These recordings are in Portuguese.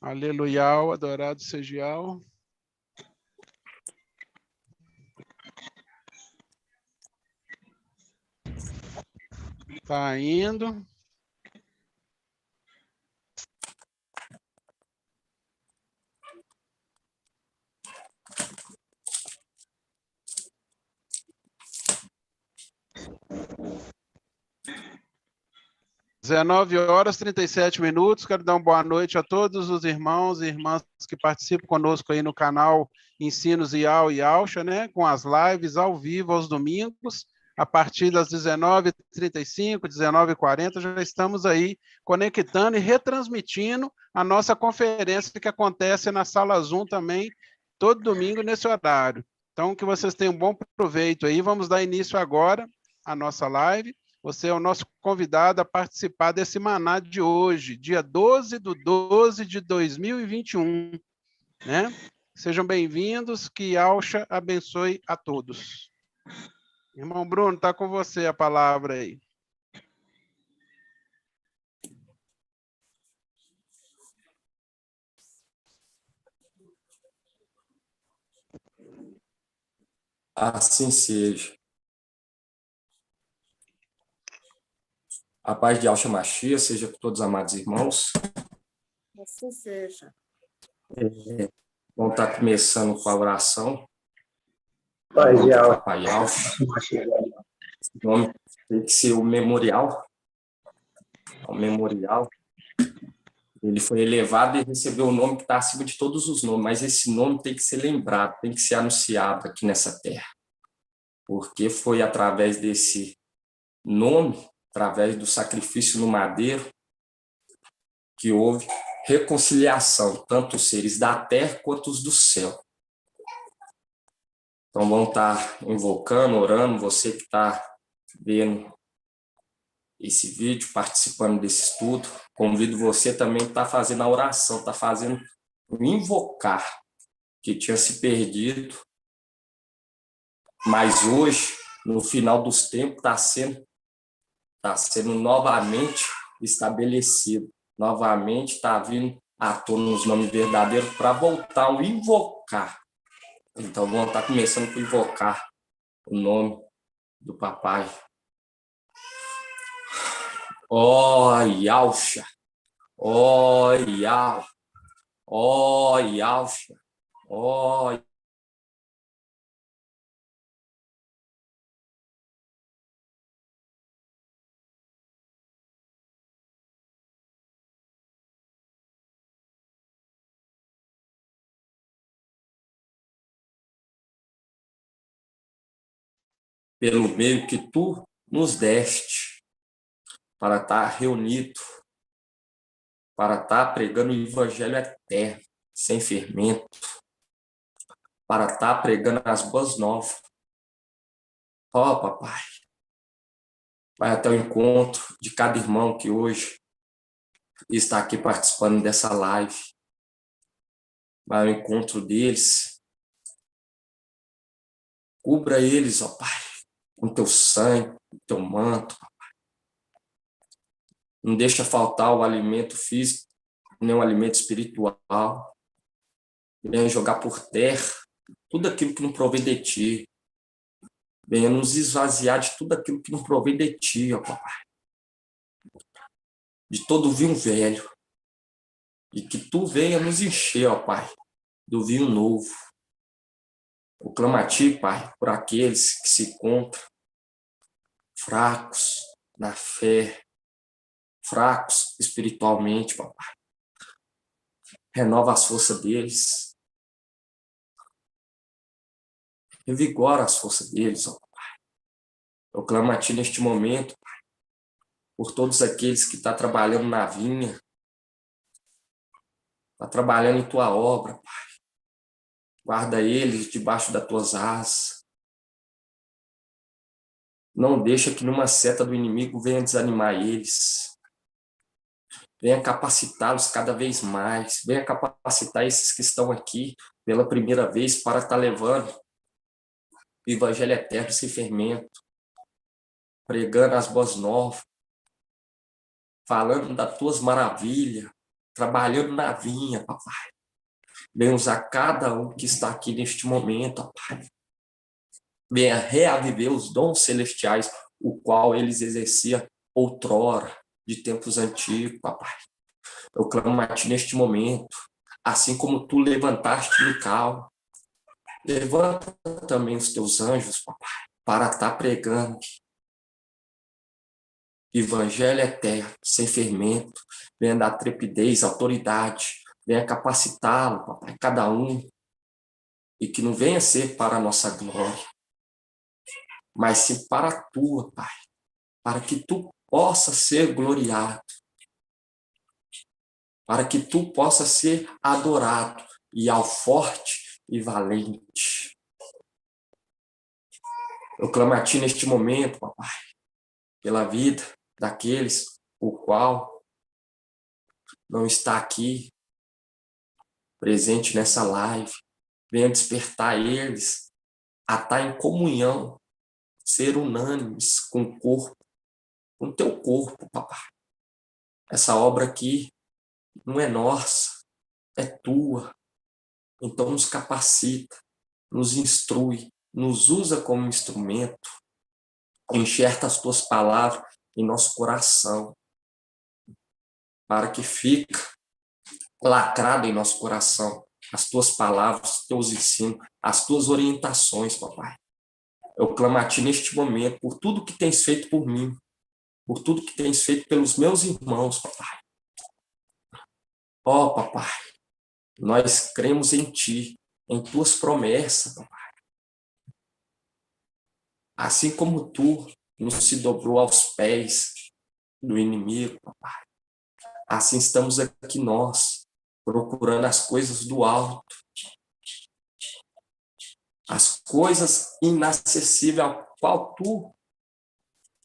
Aleluial, adorado sejal. Tá indo. (19h37). Quero dar uma boa noite a todos os irmãos e irmãs que participam conosco aí no canal Ensinos IAL e Alcha, né? Com as lives ao vivo aos domingos, a partir das 19h35, 19h40, já estamos aí conectando e retransmitindo a nossa conferência que acontece na Sala Zoom também, todo domingo nesse horário. Então, que vocês tenham um bom proveito aí. Vamos dar início agora à nossa live. Você é o nosso convidado a participar desse maná de hoje, dia 12/12/2021, né? Sejam bem-vindos, que Alcha abençoe a todos. Irmão Bruno, está com você a palavra aí. Assim seja. A paz de Alcha Machia seja com todos os amados irmãos. Assim seja. Vamos estar começando com a oração. Paz de Alcha. Papai Alcha. O nome tem que ser o memorial. O memorial. Ele foi elevado e recebeu o nome que está acima de todos os nomes, mas esse nome tem que ser lembrado, tem que ser anunciado aqui nessa terra. Porque foi através desse nome, através do sacrifício no madeiro, que houve reconciliação, tanto os seres da terra quanto os do céu. Então, vamos estar invocando, orando, você que está vendo esse vídeo, participando desse estudo, convido você também a estar fazendo a oração, está fazendo o invocar, que tinha se perdido, mas hoje, no final dos tempos, está sendo novamente estabelecido, novamente está vindo à tona os nomes verdadeiros para voltar ao invocar. Então, vamos estar começando por invocar o nome do papai. Ó Yalcha, ó Yal, ó Yalcha, ó pelo meio que tu nos deste, para estar reunido, para estar pregando o evangelho eterno, sem fermento, para estar pregando as boas novas. Ó, papai, vai até o encontro de cada irmão que hoje está aqui participando dessa live. Vai ao encontro deles. Cubra eles, ó Pai, com teu sangue, com teu manto, papai. Não deixa faltar o alimento físico, nem o alimento espiritual. Venha jogar por terra tudo aquilo que não provém de ti. Venha nos esvaziar de tudo aquilo que não provém de ti, ó papai. De todo o vinho velho. E que tu venha nos encher, ó Pai, do vinho novo. Eu clamo a ti, Pai, por aqueles que se encontram fracos na fé, fracos espiritualmente, papai. Renova as forças deles. Revigora as forças deles, ó papai. Eu clamo a ti neste momento, Pai, por todos aqueles que estão trabalhando na vinha, está trabalhando em tua obra, Pai. Guarda eles debaixo das tuas asas. Não deixa que numa seta do inimigo venha desanimar eles. Venha capacitá-los cada vez mais. Venha capacitar esses que estão aqui pela primeira vez para estar levando o evangelho eterno sem fermento, pregando as boas novas, falando das tuas maravilhas, trabalhando na vinha, papai. Venha usar cada um que está aqui neste momento, ó Pai. Venha reaviver os dons celestiais, o qual eles exerciam outrora, de tempos antigos, papai. Eu clamo a Ti neste momento, assim como Tu levantaste Micael, levanta também os Teus anjos, papai, para estar pregando Evangelho eterno, sem fermento. Venha dar trepidez, autoridade, venha capacitá-lo, papai, cada um, e que não venha ser para a nossa glória, mas sim para a Tua, Pai, para que Tu possa ser gloriado, para que Tu possa ser adorado, e ao forte e valente. Eu clamo a Ti neste momento, papai, pela vida daqueles o qual não está aqui, presente nessa live. Venha despertar eles a estar em comunhão, ser unânimes com o corpo, com o Teu corpo, papai. Essa obra aqui não é nossa, é Tua. Então nos capacita, nos instrui, nos usa como instrumento, enxerta as Tuas palavras em nosso coração, para que fique lacrado em nosso coração as Tuas palavras, os Teus ensinos, as Tuas orientações, papai. Eu clamo a Ti neste momento por tudo que Tens feito por mim, por tudo que Tens feito pelos meus irmãos, papai. Ó, papai, nós cremos em Ti, em Tuas promessas, papai. Assim como Tu nos se dobrou aos pés do inimigo, papai, assim estamos aqui nós, procurando as coisas do alto, as coisas inacessíveis ao qual Tu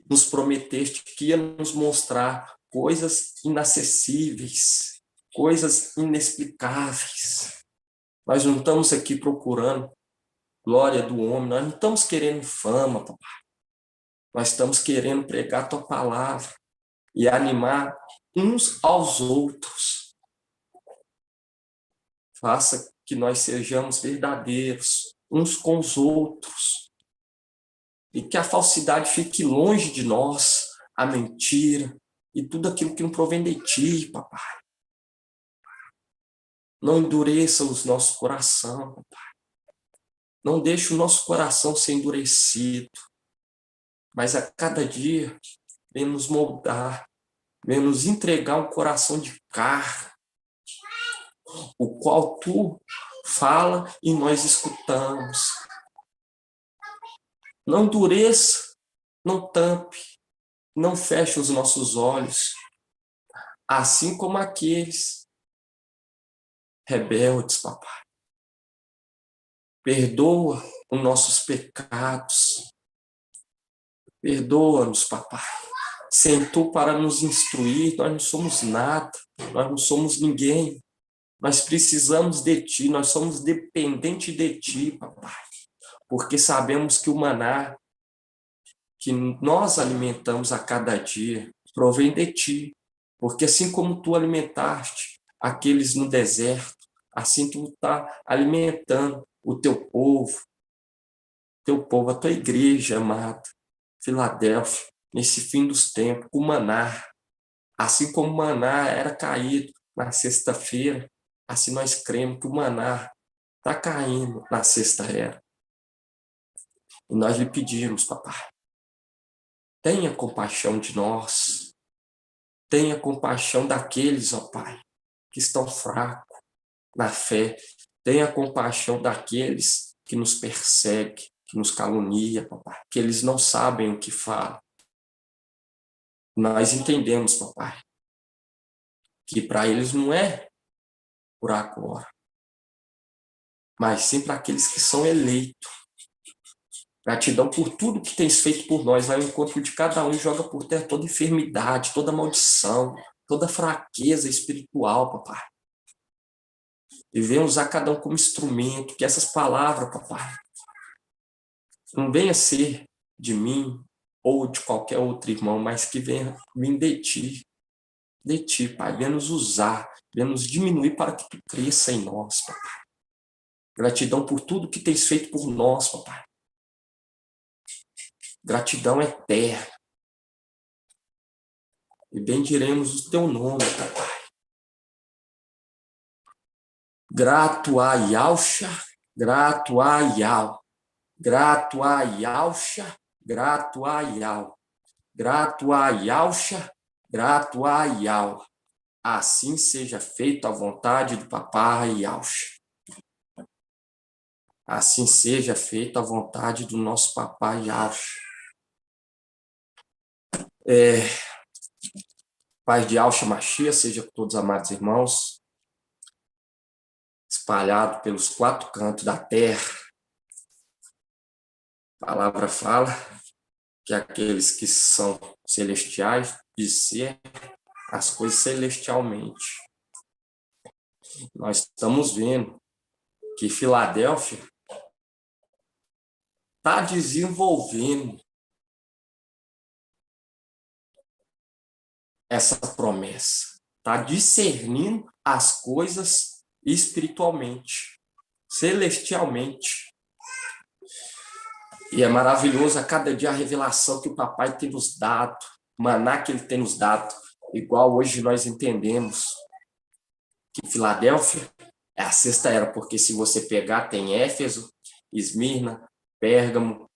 nos prometeste que ia nos mostrar coisas inacessíveis, coisas inexplicáveis. Nós não estamos aqui procurando glória do homem, nós não estamos querendo fama, papai. Nós estamos querendo pregar Tua palavra e animar uns aos outros. Faça que nós sejamos verdadeiros uns com os outros e que a falsidade fique longe de nós, a mentira e tudo aquilo que não provém de Ti, papai. Não endureça os nossos corações, papai. Não deixe o nosso coração ser endurecido, mas a cada dia vem nos moldar, vem nos entregar um coração de carne, o qual Tu fala e nós escutamos. Não endureça, não tampe, não feche os nossos olhos, assim como aqueles rebeldes, papai. Perdoa os nossos pecados. Perdoa-nos, papai. Sem Tu para nos instruir, nós não somos nada, nós não somos ninguém. Nós precisamos de Ti, nós somos dependentes de Ti, papai. Porque sabemos que o maná que nós alimentamos a cada dia provém de Ti. Porque assim como Tu alimentaste aqueles no deserto, assim Tu está alimentando o Teu povo, a Tua igreja amada, Filadélfia, nesse fim dos tempos, com o maná. Assim como o maná era caído na sexta-feira, assim nós cremos que o maná está caindo na sexta-feira. E nós lhe pedimos, papai, tenha compaixão de nós, tenha compaixão daqueles, ó Pai, que estão fracos na fé, tenha compaixão daqueles que nos perseguem, que nos caluniam, papai, que eles não sabem o que falam. Nós entendemos, papai, que para eles não é por agora, mas sim para aqueles que são eleitos. Gratidão por tudo que Tens feito por nós. Vai ao encontro de cada um e joga por terra toda enfermidade, toda maldição, toda fraqueza espiritual, papai. E venha usar cada um como instrumento, que essas palavras, papai, não venha ser de mim ou de qualquer outro irmão, mas que venha vir de Ti, Pai. Venha nos usar, Venha-nos diminuir para que tu cresça em nós, papai. Gratidão por tudo que tens feito por nós, papai. Gratidão eterna. E bendiremos o teu nome, papai. Grato a Yalcha, grato a Yal. Grato a Yalcha, grato a Yal. Grato a Yalcha, grato a Yal. Assim seja feita a vontade do papai Yalcha. Assim seja feita a vontade do nosso papai Yalcha. Paz de Yalcha Machia seja com todos os amados irmãos, espalhado pelos 4 cantos da terra. A palavra fala que aqueles que são celestiais discernem as coisas celestialmente. Nós estamos vendo que Filadélfia está desenvolvendo essa promessa, está discernindo as coisas espiritualmente, celestialmente. E é maravilhoso a cada dia a revelação que o papai tem nos dado, o maná que ele tem nos dado, igual hoje nós entendemos que Filadélfia é a 6ª era, porque se você pegar, tem Éfeso, Esmirna, Pérgamo,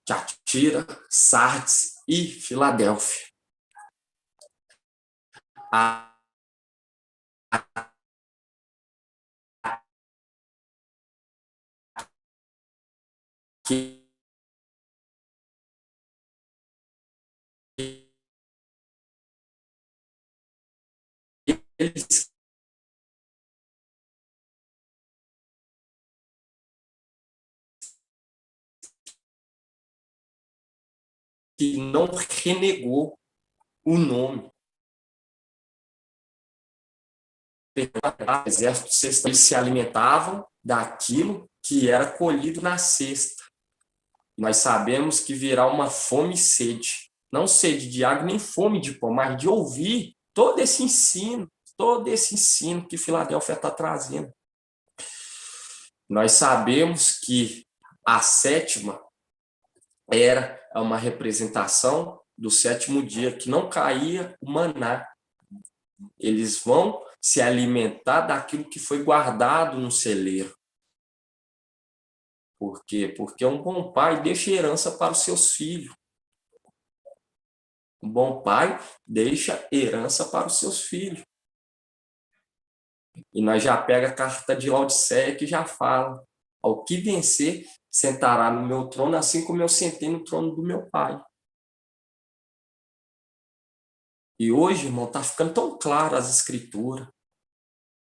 Tiatira, Sardes e Filadélfia. Eles que não renegou o nome. Exércitos, eles se alimentavam daquilo que era colhido na cesta. Nós sabemos que virá uma fome e sede. Não sede de água, nem fome de pão, mas de ouvir todo esse ensino que Filadélfia está trazendo. Nós sabemos que a 7ª era uma representação do 7º dia, que não caía o maná. Eles vão se alimentar daquilo que foi guardado no celeiro. Por quê? Porque um bom pai deixa herança para os seus filhos. Um bom pai deixa herança para os seus filhos. E nós já pega a carta de Laodiceia que já fala: ao que vencer, sentará no meu trono, assim como eu sentei no trono do meu pai. E hoje, irmão, está ficando tão claro as escrituras.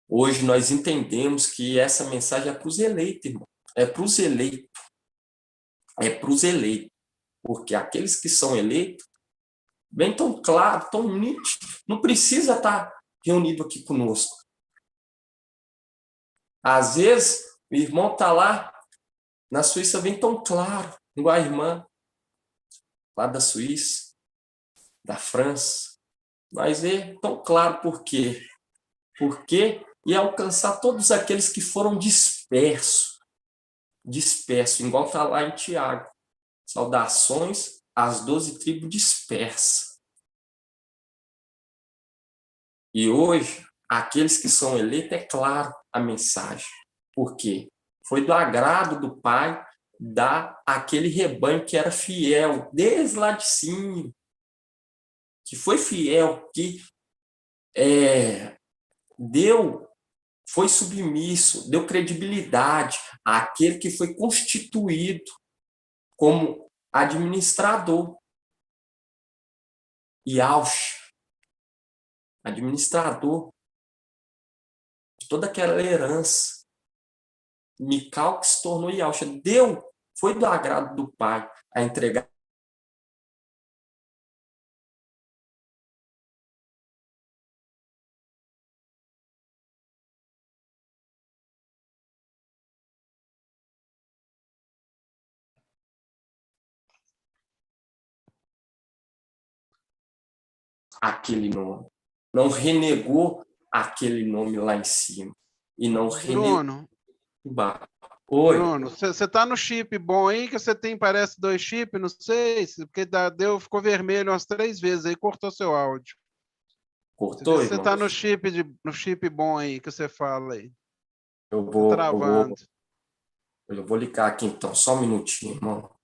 Hoje nós entendemos que essa mensagem é para os eleitos, irmão. É para os eleitos. É para os eleitos. Porque aqueles que são eleitos, bem tão claro, tão nítido, não precisa estar reunido aqui conosco. Às vezes, o irmão está lá, na Suíça, bem tão claro, igual a irmã, lá da Suíça, da França. Mas é tão claro por quê? Porque ia alcançar todos aqueles que foram dispersos, igual está lá em Tiago. Saudações às 12 tribos dispersas. E hoje, aqueles que são eleitos, é claro a mensagem. Por quê? Foi do agrado do Pai dar aquele rebanho que era fiel, desde lá de cima, que foi fiel, que foi submisso, deu credibilidade àquele que foi constituído como administrador. Yalcha, administrador de toda aquela herança. Mical que se tornou Yalcha, foi do agrado do Pai a entregar aquele nome. Não renegou aquele nome lá em cima e não Bruno, renegar. Oi. Bruno, você tá no chip bom aí, que você tem, parece, 2 chips, não sei, porque ficou vermelho umas 3 vezes aí, cortou seu áudio. Cortou, Você irmão? tá no chip bom aí, que você fala aí. Eu Tá vou, eu travando. vou, eu vou ligar aqui então, só um minutinho, irmão.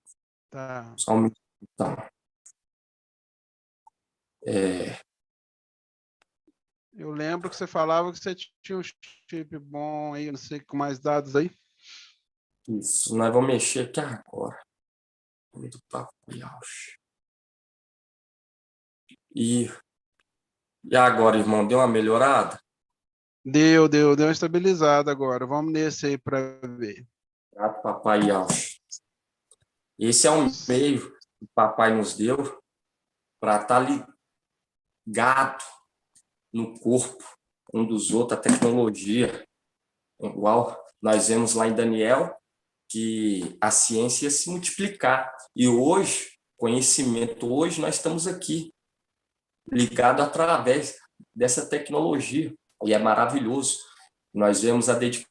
Tá. Só um minutinho, então. Eu lembro que você falava que você tinha um chip bom aí, não sei, com mais dados aí. Isso, nós vamos mexer aqui agora. Do papo e auge. E agora, irmão, deu uma melhorada? Deu uma estabilizada agora. Vamos nesse aí para ver. Grato, papai e auge. Esse é um meio que o papai nos deu para estar ligado no corpo um dos outros, a tecnologia. Igual nós vemos lá em Daniel, que a ciência ia se multiplicar. E hoje, conhecimento, hoje nós estamos aqui, ligados através dessa tecnologia. E é maravilhoso. Nós vemos a dedicação.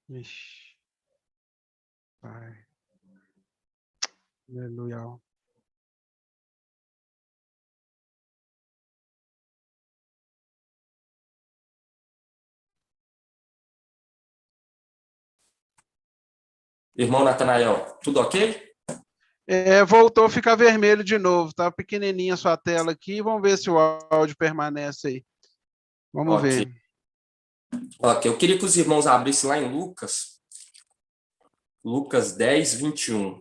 Ixi. Pai. Aleluia. Irmão Natanael, tudo ok? Voltou a ficar vermelho de novo. Tá pequenininha a sua tela aqui. Vamos ver se o áudio permanece aí. Vamos Ok. ver. Ok, eu queria que os irmãos abrissem lá em Lucas 10, 21.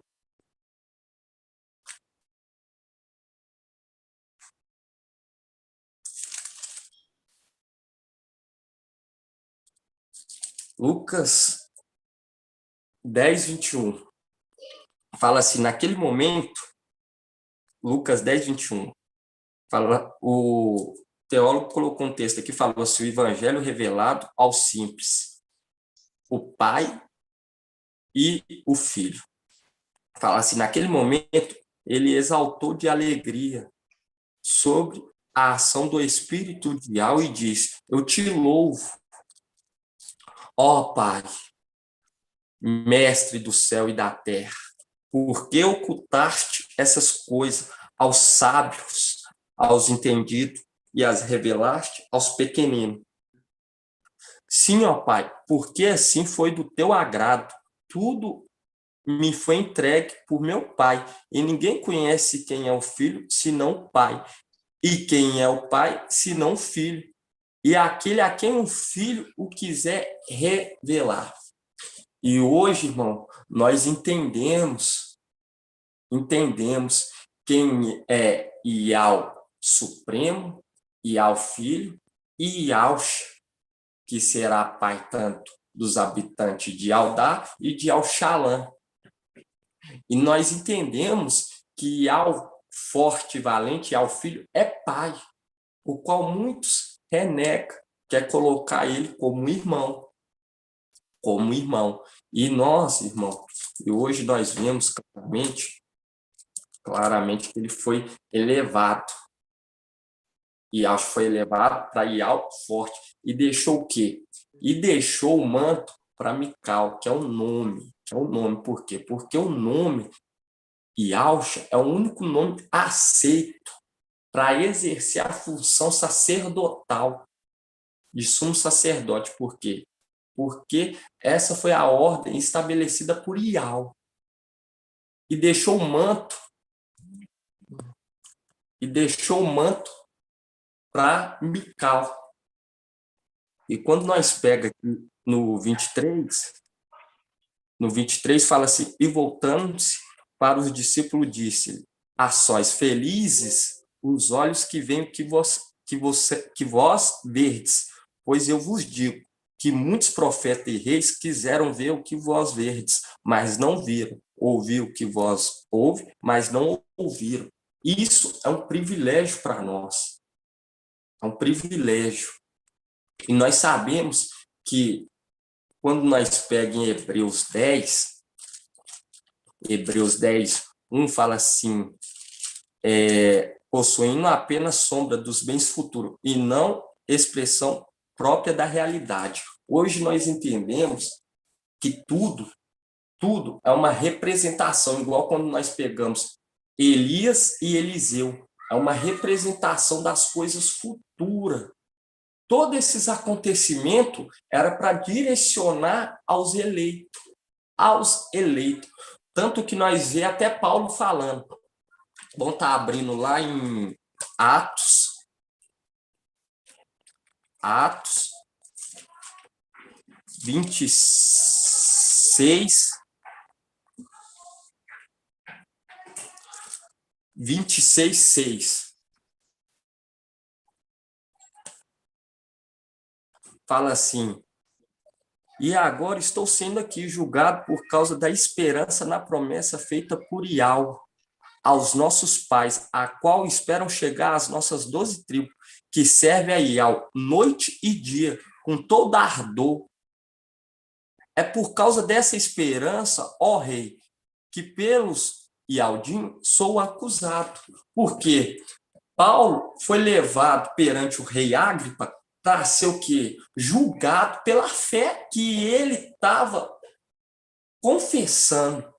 Lucas 10, 21. Fala assim, naquele momento, Lucas 10, 21. Fala, o teólogo colocou um texto aqui, falou assim, o evangelho revelado aos simples, o pai e o filho. Fala assim, naquele momento, ele exaltou de alegria sobre a ação do Espírito de Al e diz, eu te louvo, ó Pai, mestre do céu e da terra, porque ocultaste essas coisas aos sábios, aos entendidos, e as revelaste aos pequeninos. Sim, ó Pai, porque assim foi do teu agrado. Tudo me foi entregue por meu Pai, e ninguém conhece quem é o Filho, senão o Pai. E quem é o Pai, senão o Filho. E aquele a quem o Filho o quiser revelar. E hoje, irmão, nós entendemos quem é Ial Supremo, Ial Filho e Iauxa, que será pai tanto dos habitantes de Aldá e de Alxalã. E nós entendemos que Ial forte e valente, Ial Filho, é pai, o qual muitos renegam, quer colocar ele como irmão. Como irmão. E nós, irmão, e hoje nós vemos claramente que ele foi elevado. Ial foi elevado para Ial forte. E deixou o quê? E deixou o manto para Mical, que é o nome. Por quê? Porque o nome Ialcha é o único nome aceito para exercer a função sacerdotal de sumo sacerdote. Por quê? Porque essa foi a ordem estabelecida por Ial. E deixou o manto para Mical. E quando nós pega aqui no 23 fala assim, e voltando-se para os discípulos, disse, a sós felizes os olhos que veem o que vós verdes, pois eu vos digo que muitos profetas e reis quiseram ver o que vós verdes, mas não viram, ouvir o que vós ouve, mas não ouviram. Isso é um privilégio para nós. É um privilégio. E nós sabemos que quando nós pegamos em Hebreus 10, 1 fala assim, possuindo apenas sombra dos bens futuros e não expressão própria da realidade. Hoje nós entendemos que tudo é uma representação, igual quando nós pegamos Elias e Eliseu, é uma representação das coisas futuras. Todos esses acontecimentos era para direcionar aos eleitos, Tanto que nós vemos até Paulo falando. Vamos estar abrindo lá em Atos 26, 6. Fala assim: e agora estou sendo aqui julgado por causa da esperança na promessa feita por Iau aos nossos pais, a qual esperam chegar às nossas 12 tribos, que servem a Iau noite e dia, com todo ardor. É por causa dessa esperança, ó rei, que pelos Iaudim sou acusado. Porque Paulo foi levado perante o rei Agripa para ser o quê? Julgado pela fé que ele estava confessando.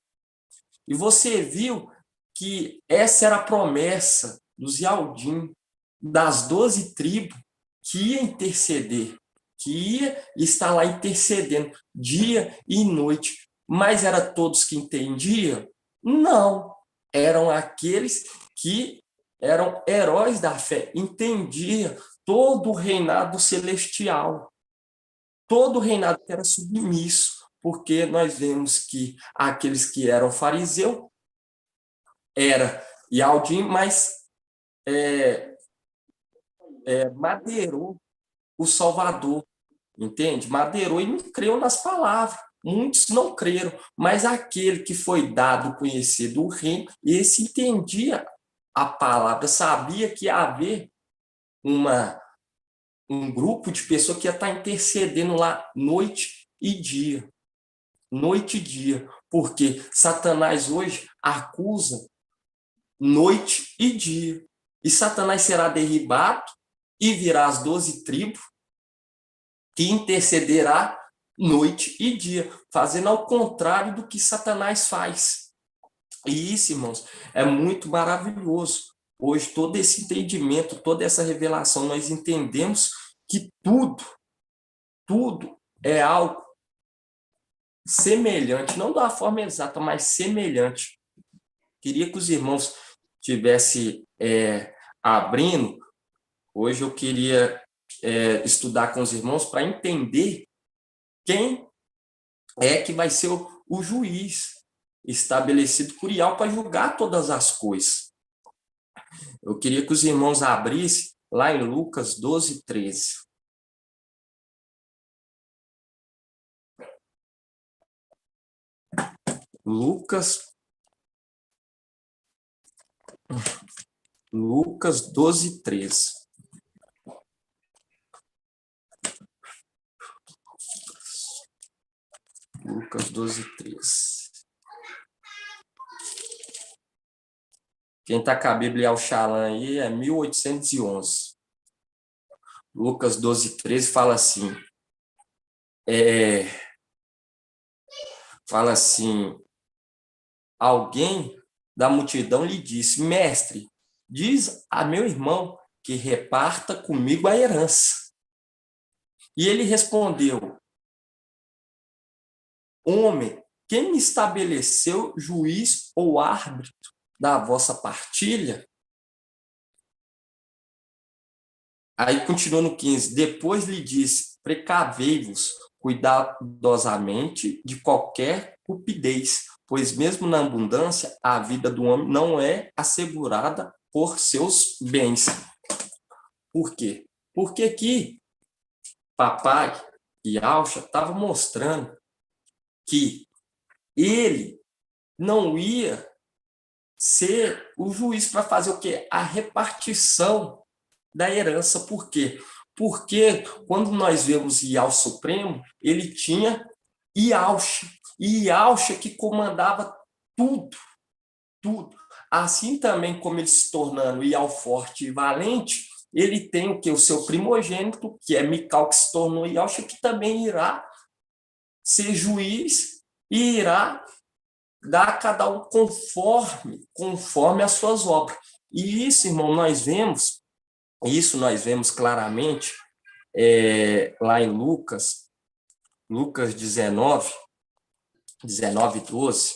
E você viu que essa era a promessa dos Iaudim, das 12 tribos, que ia interceder, que ia estar lá intercedendo dia e noite. Mas eram todos que entendiam? Não. Eram aqueles que eram heróis da fé, entendiam todo o reinado celestial, todo o reinado que era submisso, porque nós vemos que aqueles que eram fariseus era Iaudim, mas madeirou o Salvador, entende? Madeirou e não creu nas palavras. Muitos não creram, mas aquele que foi dado conhecer do reino, esse entendia a palavra, sabia que ia haver um grupo de pessoas que ia estar intercedendo lá noite e dia. Noite e dia. Porque Satanás hoje acusa noite e dia. E Satanás será derribado e virá as 12 tribos que intercederá noite e dia, fazendo ao contrário do que Satanás faz. E isso, irmãos, é muito maravilhoso. Hoje, todo esse entendimento, toda essa revelação, nós entendemos que tudo é algo semelhante, não da forma exata, mas semelhante. Queria que os irmãos estivessem abrindo. Hoje eu queria estudar com os irmãos para entender quem é que vai ser o juiz estabelecido por Iau para julgar todas as coisas. Eu queria que os irmãos abrissem lá em Lucas 12, 13. Lucas 12, 13. Lucas 12, 13. Quem está com a Bíblia Alxalã aí é 1811. Lucas 12, 13 fala assim. Fala assim: alguém da multidão lhe disse: mestre, diz a meu irmão que reparta comigo a herança. E ele respondeu: homem, quem me estabeleceu juiz ou árbitro da vossa partilha? Aí continua no 15. Depois lhe disse: precavei-vos cuidadosamente de qualquer cupidez, pois mesmo na abundância a vida do homem não é assegurada por seus bens. Por quê? Porque aqui papai e Alcha estavam mostrando que ele não ia ser o juiz para fazer o quê? A repartição da herança. Por quê? Porque quando nós vemos Iau Supremo, ele tinha Iauxa. E Iauxa que comandava tudo. Assim também como ele se tornando Ial forte e valente, ele tem o que? O seu primogênito, que é Mical, que se tornou Ialcha, que também irá ser juiz e irá dar a cada um conforme as suas obras. E isso, irmão, nós vemos claramente lá em Lucas 19, 12.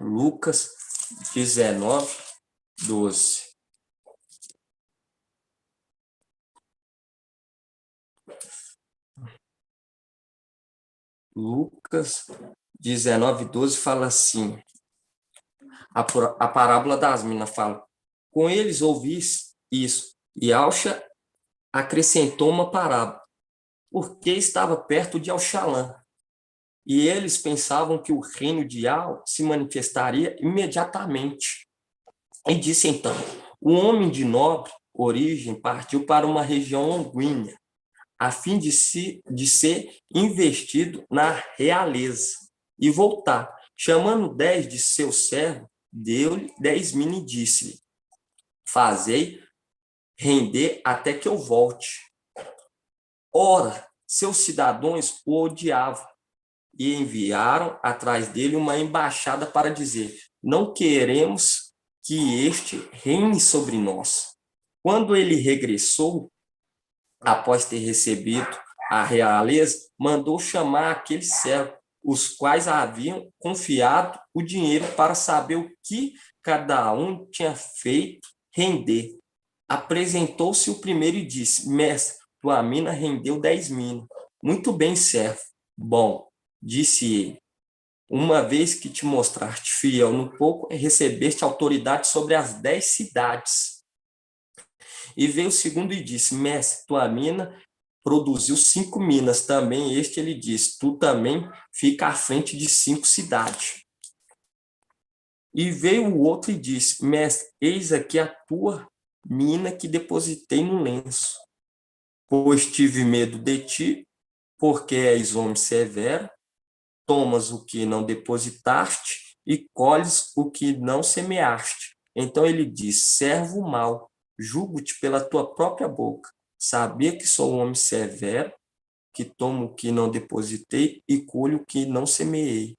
Lucas 19, 12. Lucas 19, 12 fala assim, a parábola das minas fala, com eles ouvis isso, e Alcha acrescentou uma parábola, porque estava perto de Alxalã, e eles pensavam que o reino de Al se manifestaria imediatamente. E disse então, o homem de nobre origem partiu para uma região longínqua, a fim de ser investido na realeza, e voltar. Chamando 10 de seus servos, deu-lhe 10 minas e disse-lhe, fazei render até que eu volte. Ora, seus cidadãos o odiavam, e enviaram atrás dele uma embaixada para dizer, não queremos que este reine sobre nós. Quando ele regressou, após ter recebido a realeza, mandou chamar aqueles servos, os quais haviam confiado o dinheiro para saber o que cada um tinha feito render. Apresentou-se o primeiro e disse, mestre, tua mina rendeu 10 minas. Muito bem, servo. Bom, disse ele, uma vez que te mostraste fiel no pouco, recebeste autoridade sobre as 10 cidades. E veio o segundo e disse, mestre, tua mina produziu 5 minas. Também ele disse, tu também fica à frente de 5 cidades. E veio o outro e disse, mestre, eis aqui a tua mina que depositei no lenço. Pois tive medo de ti, porque és homem severo, tomas o que não depositaste e colhes o que não semeaste. Então ele diz, servo mau, julgo-te pela tua própria boca. Sabia que sou um homem severo, que tomo o que não depositei e colho o que não semeei.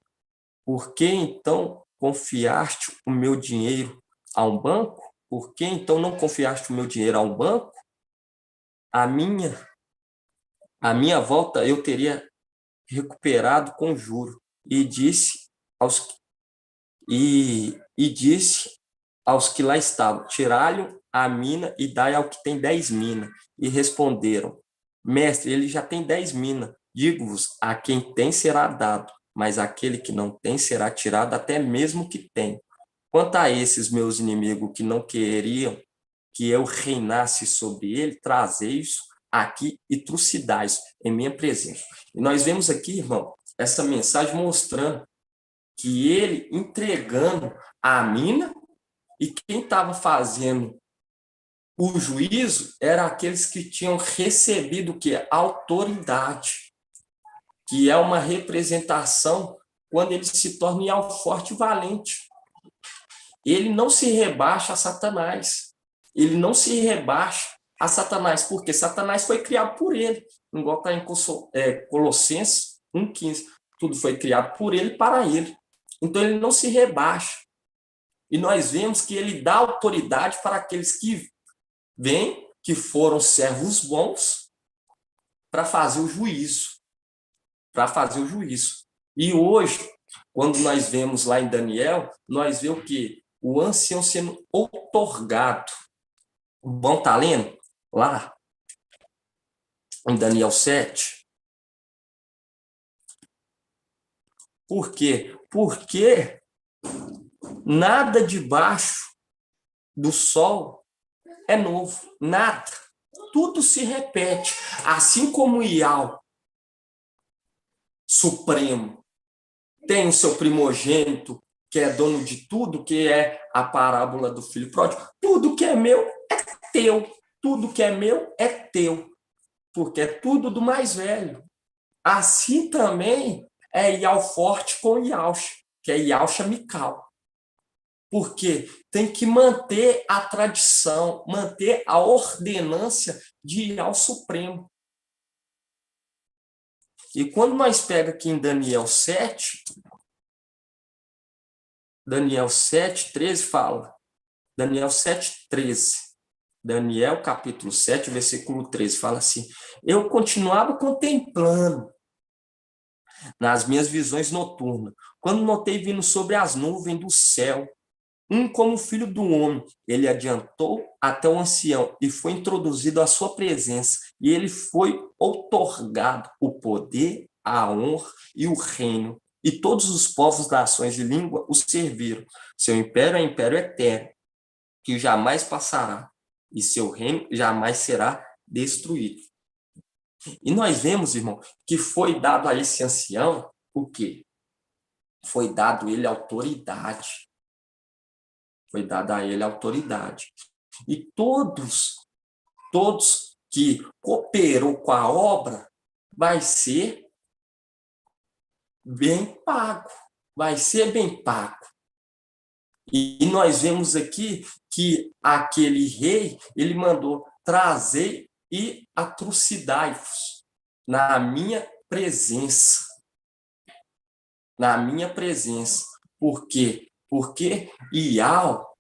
Por que então confiaste o meu dinheiro a um banco? Por que então não confiaste o meu dinheiro a um banco? A minha volta eu teria recuperado com juro. E disse aos que lá estavam, tirai-lhe a mina e dai ao que tem 10 minas. E responderam, mestre, ele já tem 10 minas. Digo-vos, a quem tem será dado, mas aquele que não tem será tirado até mesmo que tem. Quanto a esses meus inimigos que não queriam que eu reinasse sobre ele, trazei-os aqui e trucidais em minha presença. E nós vemos aqui, irmão, essa mensagem mostrando que ele entregando a mina e quem estava fazendo o juízo eram aqueles que tinham recebido o que? Autoridade, que é uma representação quando ele se torna forte e valente. Ele não se rebaixa a Satanás. Ele não se rebaixa a Satanás, porque Satanás foi criado por ele. Igual está em Colossenses 1,15. Tudo foi criado por ele e para ele. Então ele não se rebaixa. E nós vemos que ele dá autoridade para aqueles que vêm, que foram servos bons, para fazer o juízo. Para fazer o juízo. E hoje, quando nós vemos lá em Daniel, nós vemos o quê? O ancião sendo outorgado. Bom, está lendo? Lá, em Daniel 7. Por quê? Porque nada debaixo do sol é novo. Nada. Tudo se repete. Assim como o Ial Supremo tem o seu primogênito, que é dono de tudo, que é a parábola do filho pródigo. Tudo que é meu é teu. Tudo que é meu é teu. Porque é tudo do mais velho. Assim também é Ial forte com Ialcha, que é Ialcha Mical. Porque tem que manter a tradição, manter a ordenância de ir ao Supremo. E quando nós pega aqui em Daniel 7, 13 fala, Daniel 7, 13. Daniel, capítulo 7, versículo 13, fala assim: eu continuava contemplando nas minhas visões noturnas, quando notei vindo sobre as nuvens do céu, como filho do homem. Ele adiantou até o ancião e foi introduzido à sua presença, e ele foi outorgado o poder, a honra e o reino, e todos os povos, nações e língua o serviram. Seu império é império eterno, que jamais passará, e seu reino jamais será destruído. E nós vemos, irmão, que foi dado a esse ancião o quê? Foi dado ele autoridade. Foi dada a ele autoridade. E todos que cooperou com a obra vai ser bem pago. Vai ser bem pago. E nós vemos aqui que aquele rei, ele mandou trazer e atrocidai-vos na minha presença. Na minha presença. Por quê? Porque Ial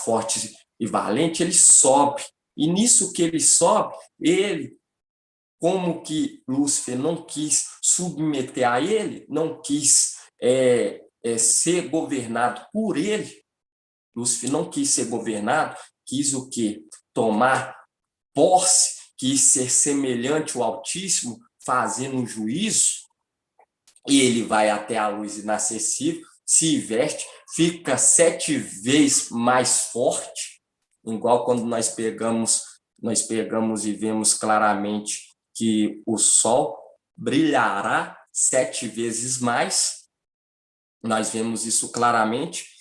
forte e valente, ele sobe. E nisso que ele sobe, ele, como que Lúcifer não quis submeter a ele, não quis ser governado por ele, Lúcifer não quis ser governado, quis o quê? Tomar posse, quis ser semelhante ao Altíssimo, fazendo um juízo, e ele vai até a luz inacessível, se veste, fica 7 vezes mais forte, igual quando nós pegamos e vemos claramente que o sol brilhará 7 vezes mais. Nós vemos isso claramente.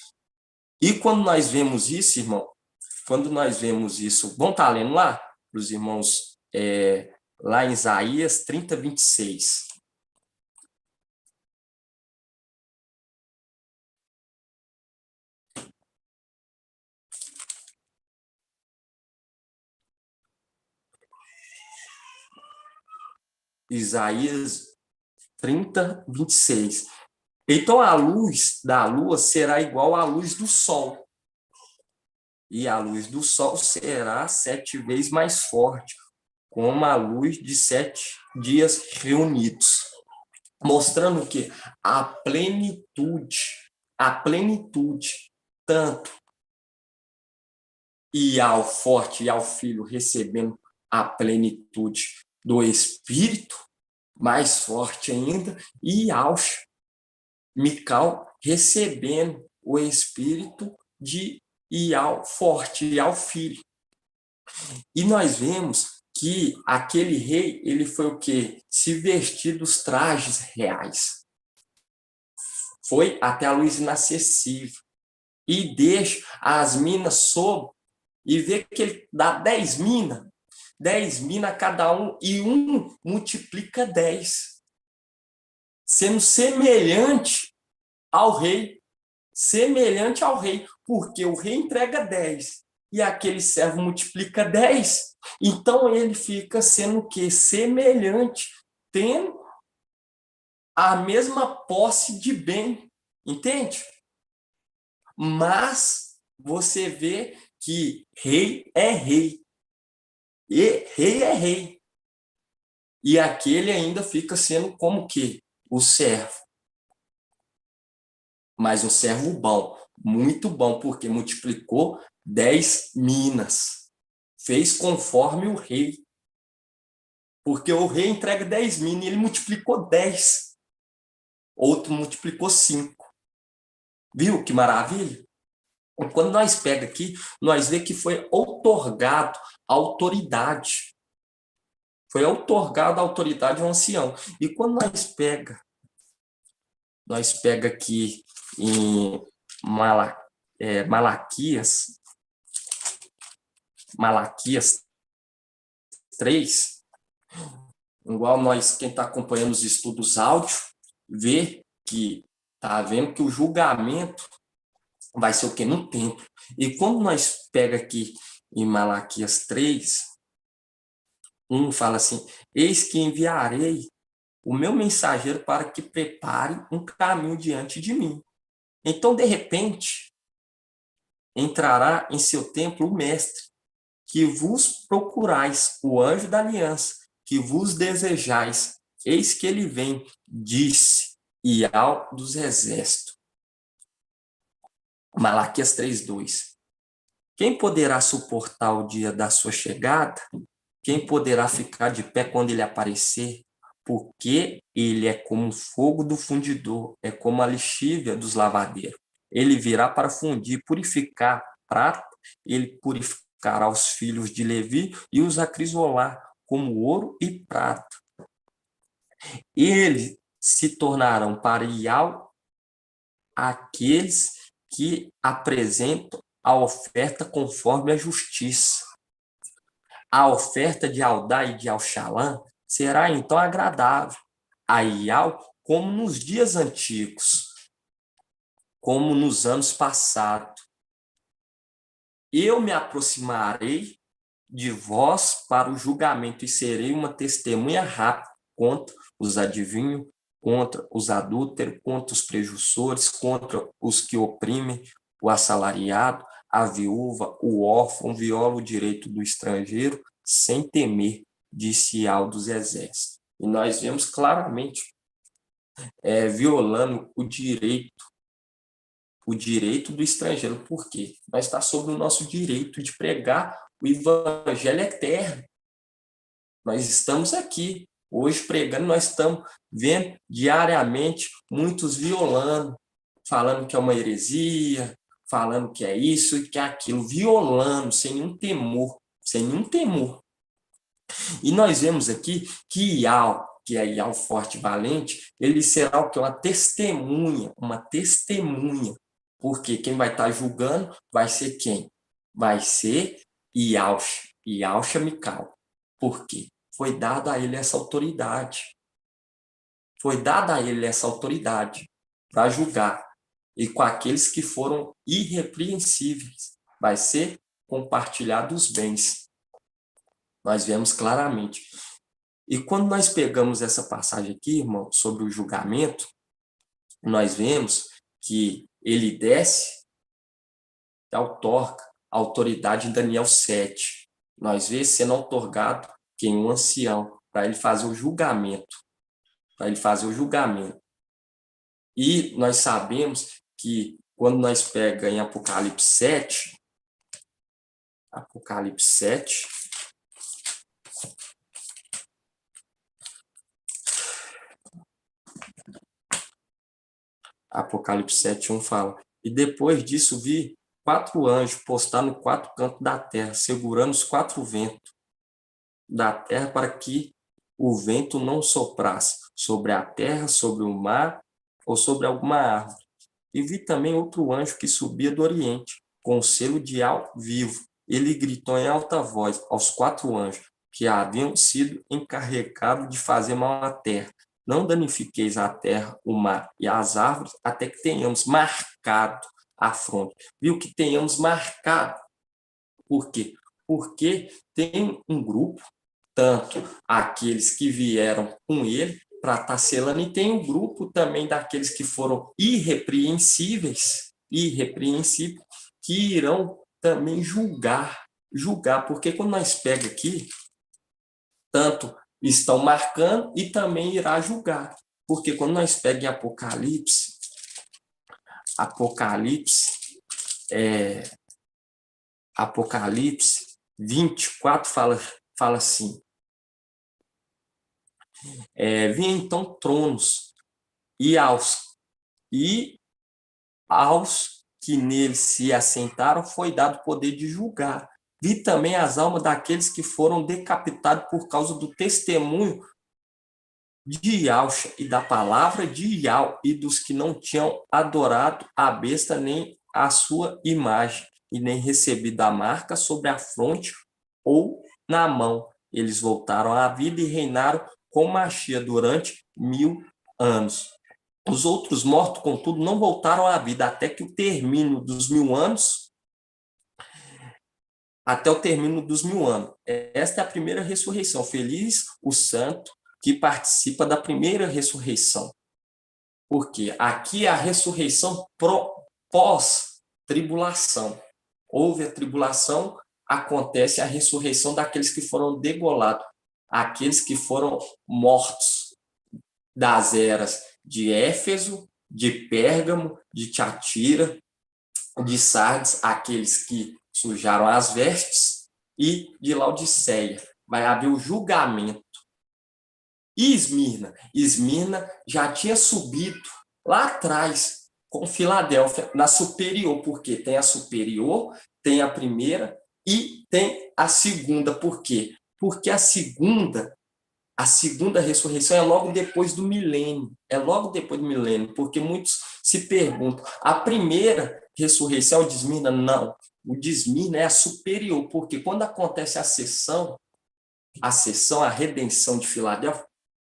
E quando nós vemos isso, irmão, vamos estar lendo lá, para os irmãos, lá em Isaías 30, 26. Isaías 30, 26. Então a luz da lua será igual à luz do sol. E a luz do sol será 7 vezes mais forte, como a luz de 7 dias reunidos. Mostrando que a plenitude, tanto e ao forte e ao filho recebendo a plenitude do Espírito, mais forte ainda, e ao Mical recebendo o Espírito de Ial forte, e ao filho. E nós vemos que aquele rei, ele foi o quê? Se vestir dos trajes reais. Foi até a luz inacessível. E deixa as minas sob, e vê que ele dá 10 minas a cada um, e um multiplica 10, sendo semelhante ao rei, porque o rei entrega 10, e aquele servo multiplica 10, então ele fica sendo o quê? Semelhante, tendo a mesma posse de bem, entende? Mas você vê que rei é rei, e rei é rei. E aquele ainda fica sendo como que? O servo. Mas um servo bom, muito bom, porque multiplicou 10 minas. Fez conforme o rei. Porque o rei entrega 10 minas e ele multiplicou 10. Outro multiplicou 5. Viu que maravilha? Quando nós pega aqui, nós vê que foi outorgado autoridade. Foi outorgado a autoridade ao ancião. E quando nós pega aqui em Malaquias 3, igual nós, quem está acompanhando os estudos áudio, vê que está vendo que o julgamento vai ser o quê? No templo. E quando nós pega aqui em Malaquias 3, fala assim, eis que enviarei o meu mensageiro para que prepare um caminho diante de mim. Então, de repente, entrará em seu templo o mestre, que vos procurais, o anjo da aliança, que vos desejais. Eis que ele vem, disse Iau dos exércitos. Malaquias 3:2. Quem poderá suportar o dia da sua chegada? Quem poderá ficar de pé quando ele aparecer? Porque ele é como o fogo do fundidor, é como a lixívia dos lavadeiros. Ele virá para fundir, purificar prata, ele purificará os filhos de Levi e os acrisolar como ouro e prata. Eles se tornarão para Iau aqueles que apresentam a oferta conforme a justiça. A oferta de Aldá e de Alxalã será então agradável a Iau como nos dias antigos, como nos anos passados. Eu me aproximarei de vós para o julgamento e serei uma testemunha rápida contra os adivinhos, contra os adúlteros, contra os prejuízos, contra os que oprimem o assalariado, a viúva, o órfão, viola o direito do estrangeiro, sem temer, disse Iau dos exércitos. E nós vemos claramente violando o direito do estrangeiro. Por quê? Nós está sobre o nosso direito de pregar o evangelho eterno. Nós estamos aqui hoje pregando, nós estamos vendo diariamente muitos violando, falando que é uma heresia, falando que é isso e que é aquilo, violando sem nenhum temor, sem nenhum temor. E nós vemos aqui que Iau, que é Iau forte e valente, ele será o que? Uma testemunha, porque quem vai estar julgando vai ser quem? Vai ser Iauxa Mical. Por quê? Foi dada a ele essa autoridade. Foi dada a ele essa autoridade para julgar. E com aqueles que foram irrepreensíveis, vai ser compartilhado os bens. Nós vemos claramente. E quando nós pegamos essa passagem aqui, irmão, sobre o julgamento, nós vemos que ele desce e outorga a autoridade em Daniel 7. Nós vemos sendo outorgado quem? Um ancião, para ele fazer o julgamento. E nós sabemos que quando nós pegamos em Apocalipse 7, Apocalipse 7:1 fala, e depois disso vi 4 anjos postados no 4 cantos da terra, segurando os 4 ventos da terra para que o vento não soprasse sobre a terra, sobre o mar ou sobre alguma árvore. E vi também outro anjo que subia do oriente, com o selo de Iau vivo. Ele gritou em alta voz aos 4 anjos que haviam sido encarregados de fazer mal à terra. Não danifiqueis a terra, o mar e as árvores, até que tenhamos marcado a fronte. Viu que tenhamos marcado. Por quê? Porque tem um grupo, tanto aqueles que vieram com ele para estar selando, e tem um grupo também daqueles que foram irrepreensíveis, que irão também julgar, porque quando nós pega aqui, tanto estão marcando e também irá julgar, porque quando nós pega em Apocalipse 24 fala assim, vi então tronos e aos que neles se assentaram foi dado o poder de julgar. Vi também as almas daqueles que foram decapitados por causa do testemunho de Iauxa e da palavra de Iau, e dos que não tinham adorado a besta nem a sua imagem, e nem recebido a marca sobre a fronte ou na mão. Eles voltaram à vida e reinaram com Machia durante 1000 anos. Os outros mortos, contudo, não voltaram à vida até que o término dos 1000 anos, até o término dos 1000 anos. Esta é a primeira ressurreição. Feliz o santo que participa da primeira ressurreição. Porque aqui é a ressurreição pós-tribulação. Houve a tribulação, acontece a ressurreição daqueles que foram degolados, aqueles que foram mortos das eras de Éfeso, de Pérgamo, de Tiatira, de Sardes, aqueles que sujaram as vestes, e de Laodiceia. Vai haver o julgamento. E Esmirna já tinha subido lá atrás com Filadélfia, na superior, porque tem a superior, tem a primeira e tem a segunda. Por quê? Porque a segunda ressurreição é logo depois do milênio. É logo depois do milênio, porque muitos se perguntam, a primeira ressurreição, o de Esmirna? Não. O de Esmirna é a superior, porque quando acontece a redenção de Filadélfia,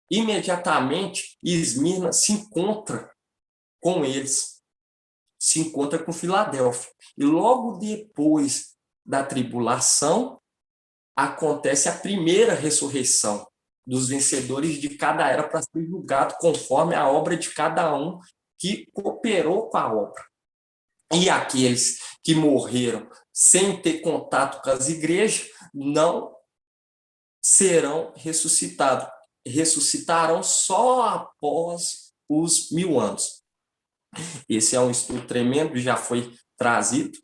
imediatamente Esmirna se encontra com eles, se encontra com Filadélfia. E logo depois da tribulação, acontece a primeira ressurreição dos vencedores de cada era para ser julgado conforme a obra de cada um que cooperou com a obra. E aqueles que morreram sem ter contato com as igrejas não serão ressuscitados. Ressuscitarão só após os 1000 anos. Esse é um estudo tremendo, já foi trazido.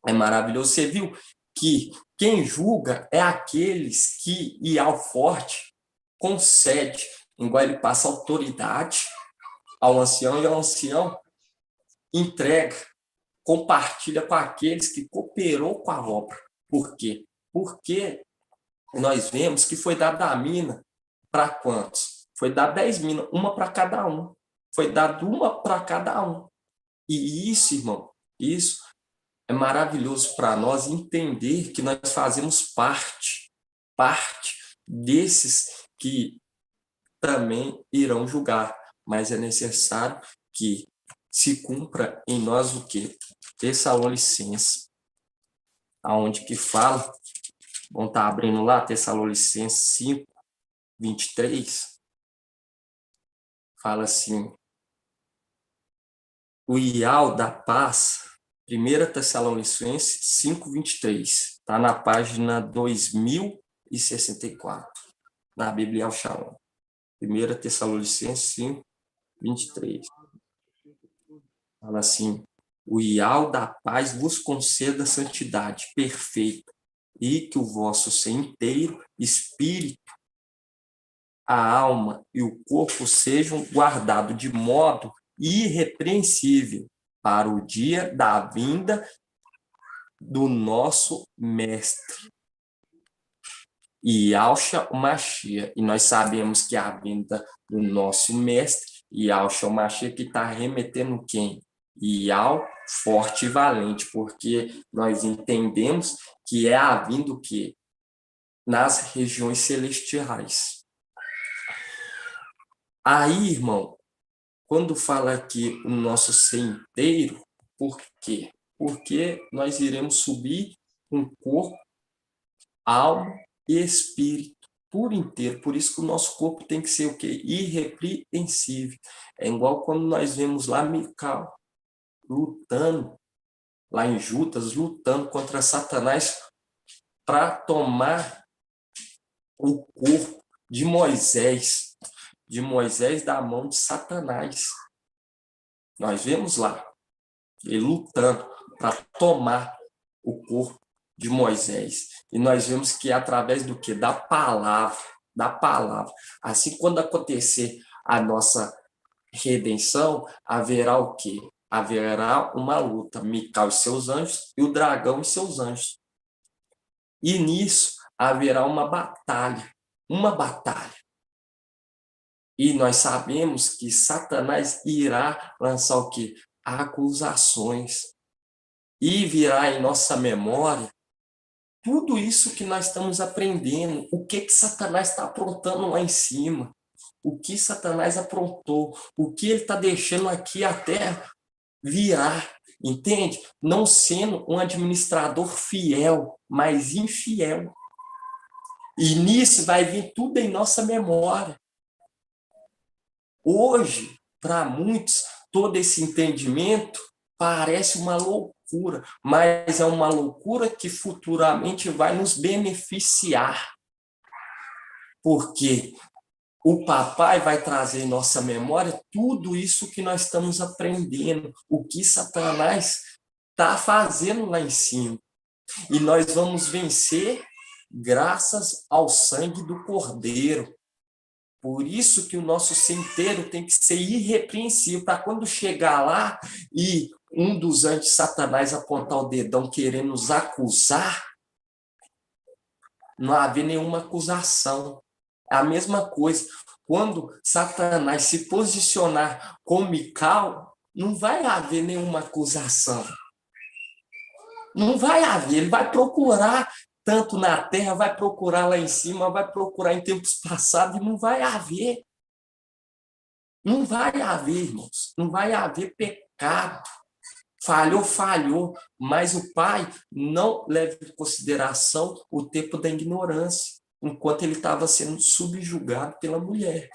É maravilhoso. Você viu que quem julga é aqueles que Ial Forte concede, igual ele passa autoridade ao ancião, e o ancião entrega, compartilha com aqueles que cooperou com a obra. Por quê? Porque nós vemos que foi dada a mina para quantos? Foi dado 10 minas, uma para cada um. Foi dado uma para cada um. E isso, irmão, isso é maravilhoso para nós entender que nós fazemos parte desses que também irão julgar. Mas é necessário que se cumpra em nós o quê? Tessalonicenses, aonde que fala, vamos estar abrindo lá, Tessalonicenses 5, 23, fala assim, o Ial da paz, 1 Tessalonicenses 5, 23, está na página 2064, na Bíblia Al Shalom. 1 Tessalonicenses 5, 23. Fala assim, o Ial da paz vos conceda santidade perfeita, e que o vosso ser inteiro, espírito, a alma e o corpo sejam guardados de modo irrepreensível para o dia da vinda do nosso mestre, Yahshua Mashiach. E nós sabemos que a vinda do nosso mestre, Yahshua Mashiach, que está remetendo quem? Yahweh, forte e valente, porque nós entendemos que é a vinda o quê? Nas regiões celestiais. Aí, irmão, quando fala aqui o nosso ser inteiro, por quê? Porque nós iremos subir com corpo, alma e espírito por inteiro. Por isso que o nosso corpo tem que ser o quê? Irrepreensível. É igual quando nós vemos lá Mical lutando, lá em Judas, lutando contra Satanás para tomar o corpo de Moisés da mão de Satanás. Nós vemos lá ele lutando para tomar o corpo de Moisés. E nós vemos que é através do quê? Da palavra. Assim, quando acontecer a nossa redenção, haverá o quê? Haverá uma luta, Mical e seus anjos e o dragão e seus anjos. E nisso haverá uma batalha. E nós sabemos que Satanás irá lançar o quê? Acusações. E virá em nossa memória tudo isso que nós estamos aprendendo. O que Satanás está aprontando lá em cima. o que Satanás aprontou, o que ele está deixando aqui a terra virar, entende? Não sendo um administrador fiel, mas infiel. E nisso vai vir tudo em nossa memória. Hoje, para muitos, todo esse entendimento parece uma loucura, mas é uma loucura que futuramente vai nos beneficiar. Porque o papai vai trazer em nossa memória tudo isso que nós estamos aprendendo, o que Satanás está fazendo lá em cima. E nós vamos vencer graças ao sangue do Cordeiro. Por isso que o nosso centeiro tem que ser irrepreensível, para quando chegar lá e um dos anti-satanás apontar o dedão querendo nos acusar, não haver nenhuma acusação. É a mesma coisa. Quando Satanás se posicionar com Mical, não vai haver nenhuma acusação. Não vai haver. Ele vai procurar tanto na terra, vai procurar lá em cima, vai procurar em tempos passados, e não vai haver. Não vai haver, irmãos. Não vai haver pecado. Falhou, falhou. Mas o pai não leva em consideração o tempo da ignorância, enquanto ele estava sendo subjugado pela mulher.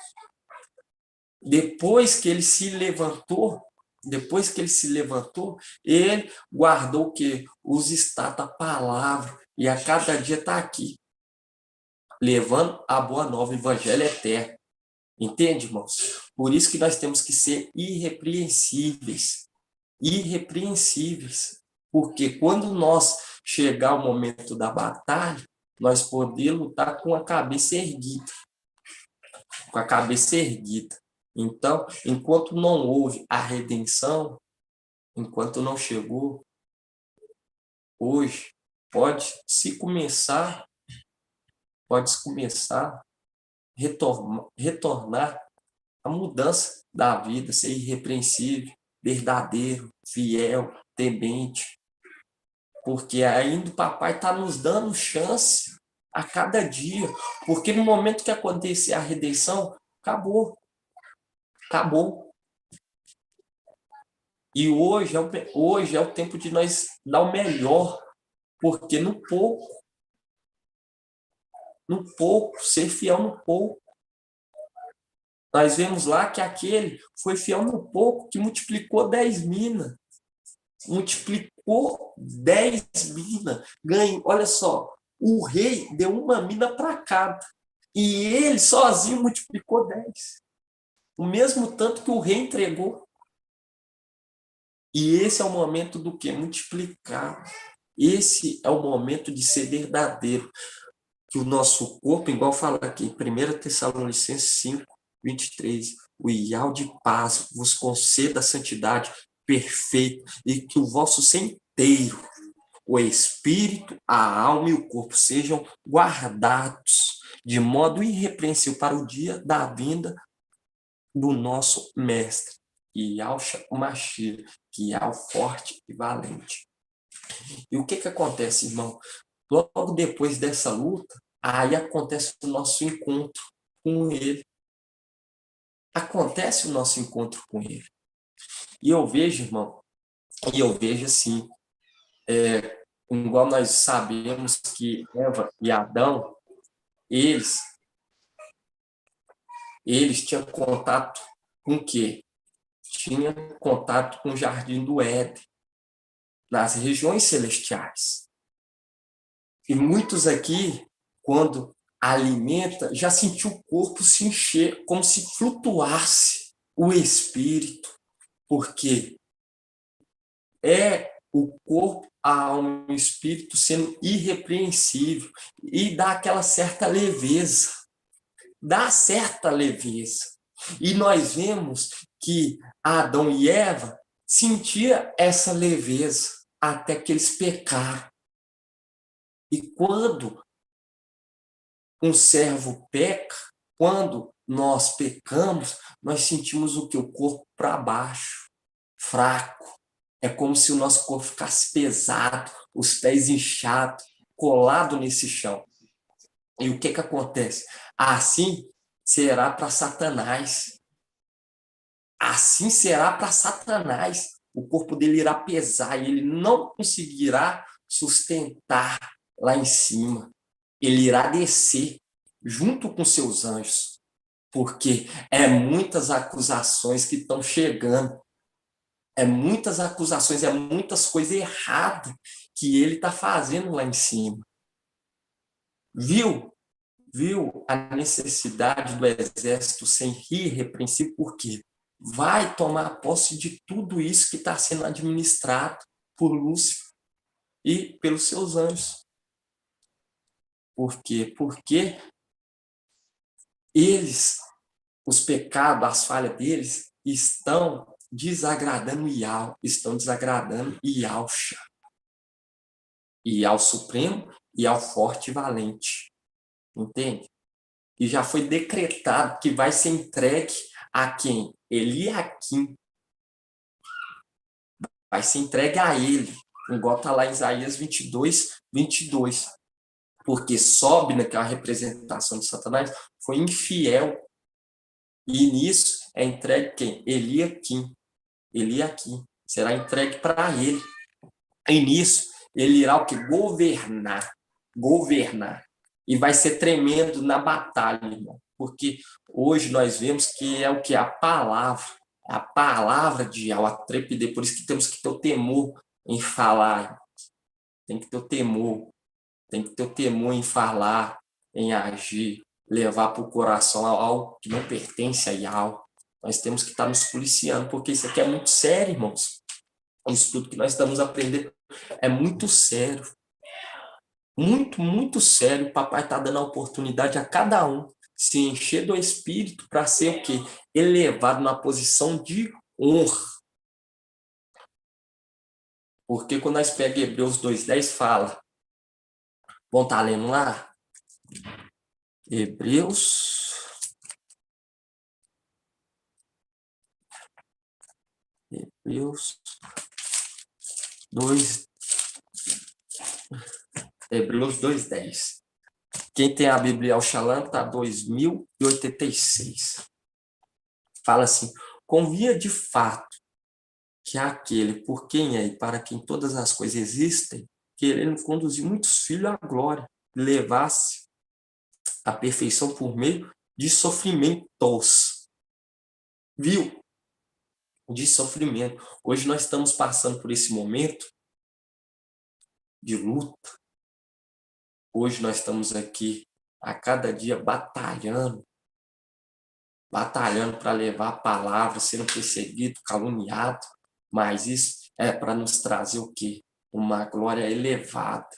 Depois que ele se levantou, ele guardou o quê? Os status, a palavra, e a cada dia está aqui, levando a boa nova, o evangelho eterno. Entende, irmãos? Por isso que nós temos que ser irrepreensíveis. Irrepreensíveis. Porque quando nós chegar o momento da batalha, nós podemos lutar com a cabeça erguida. Com a cabeça erguida. Então, enquanto não houve a redenção, enquanto não chegou, hoje, pode-se começar a retornar a mudança da vida, ser irrepreensível, verdadeiro, fiel, temente. Porque ainda o papai está nos dando chance a cada dia. Porque no momento que acontecer a redenção, acabou. Acabou. E hoje é o tempo de nós dar o melhor. Porque no pouco, ser fiel no pouco. Nós vemos lá que aquele foi fiel no pouco, que multiplicou 10 minas. Multiplicou 10 minas. Ganhou, olha só, o rei deu uma mina para cada. E ele sozinho multiplicou 10. O mesmo tanto que o rei entregou. E esse é o momento do quê? Multiplicar. Esse é o momento de ser verdadeiro. Que o nosso corpo, igual fala aqui, 1 Tessalonicenses 5, 23, o Ial de paz vos conceda a santidade perfeita e que o vosso ser inteiro, o espírito, a alma e o corpo sejam guardados de modo irrepreensível para o dia da vinda do nosso mestre, Ial Mashiach, que é o forte e valente. E o que acontece, irmão? Logo depois dessa luta, aí acontece o nosso encontro com ele. Acontece o nosso encontro com ele. E eu vejo, irmão, assim, igual nós sabemos que Eva e Adão, eles tinham contato com o quê? Tinham contato com o Jardim do Éden, nas regiões celestiais. E muitos aqui, quando alimenta, já sentiu o corpo se encher, como se flutuasse o espírito, porque é o corpo, a alma e o espírito sendo irrepreensível e dá aquela certa leveza. Dá certa leveza. E nós vemos que Adão e Eva sentiam essa leveza até que eles pecaram. E quando um servo peca, quando nós pecamos, nós sentimos o que? O corpo para baixo, fraco. É como se o nosso corpo ficasse pesado, os pés inchados, colado nesse chão. E o que acontece? Assim, será para Satanás. Assim será para Satanás. O corpo dele irá pesar e ele não conseguirá sustentar lá em cima. Ele irá descer junto com seus anjos, porque é muitas acusações que estão chegando. É muitas acusações, é muitas coisas erradas que ele está fazendo lá em cima. Viu a necessidade do exército ser irrepreensível, por quê? Vai tomar posse de tudo isso que está sendo administrado por Lúcifer e pelos seus anjos. Por quê? Porque eles, os pecados, as falhas deles, estão desagradando Ial, estão desagradando Ialcha, Ial Supremo e ao Forte e Valente. Entende? E já foi decretado que vai ser entregue a quem? Eliaquim. Vai ser entregue a ele, igual está lá em Isaías 22, 22. Porque sobe naquela representação de Satanás, foi infiel. E nisso é entregue quem? Eliaquim. Eliaquim. Será entregue para ele. E nisso ele irá o que? Governar. Governar. E vai ser tremendo na batalha, irmão. Porque hoje nós vemos que é o que? A palavra de Yahweh, a trepidez. Por isso que temos que ter o temor em falar. Tem que ter o temor. Tem que ter o temor em falar, em agir, levar para o coração algo que não pertence a Yahweh. Nós temos que estar nos policiando, porque isso aqui é muito sério, irmãos. Isso tudo que nós estamos aprendendo é muito sério. Muito, muito sério. O papai está dando a oportunidade a cada um se encher do Espírito para ser o quê? Elevado na posição de honra. Porque quando nós pegamos Hebreus 2:10, fala, vão estar lendo lá? Hebreus 2, Hebreus 2:10. Quem tem a Bíblia ao Shalom está 2086. Fala assim, convia de fato que aquele por quem é e para quem todas as coisas existem, querendo conduzir muitos filhos à glória, levasse a perfeição por meio de sofrimentos. Viu? De sofrimento. Hoje nós estamos passando por esse momento de luta. Hoje nós estamos aqui a cada dia batalhando para levar a palavra, sendo perseguido, caluniado, mas isso é para nos trazer o quê? Uma glória elevada.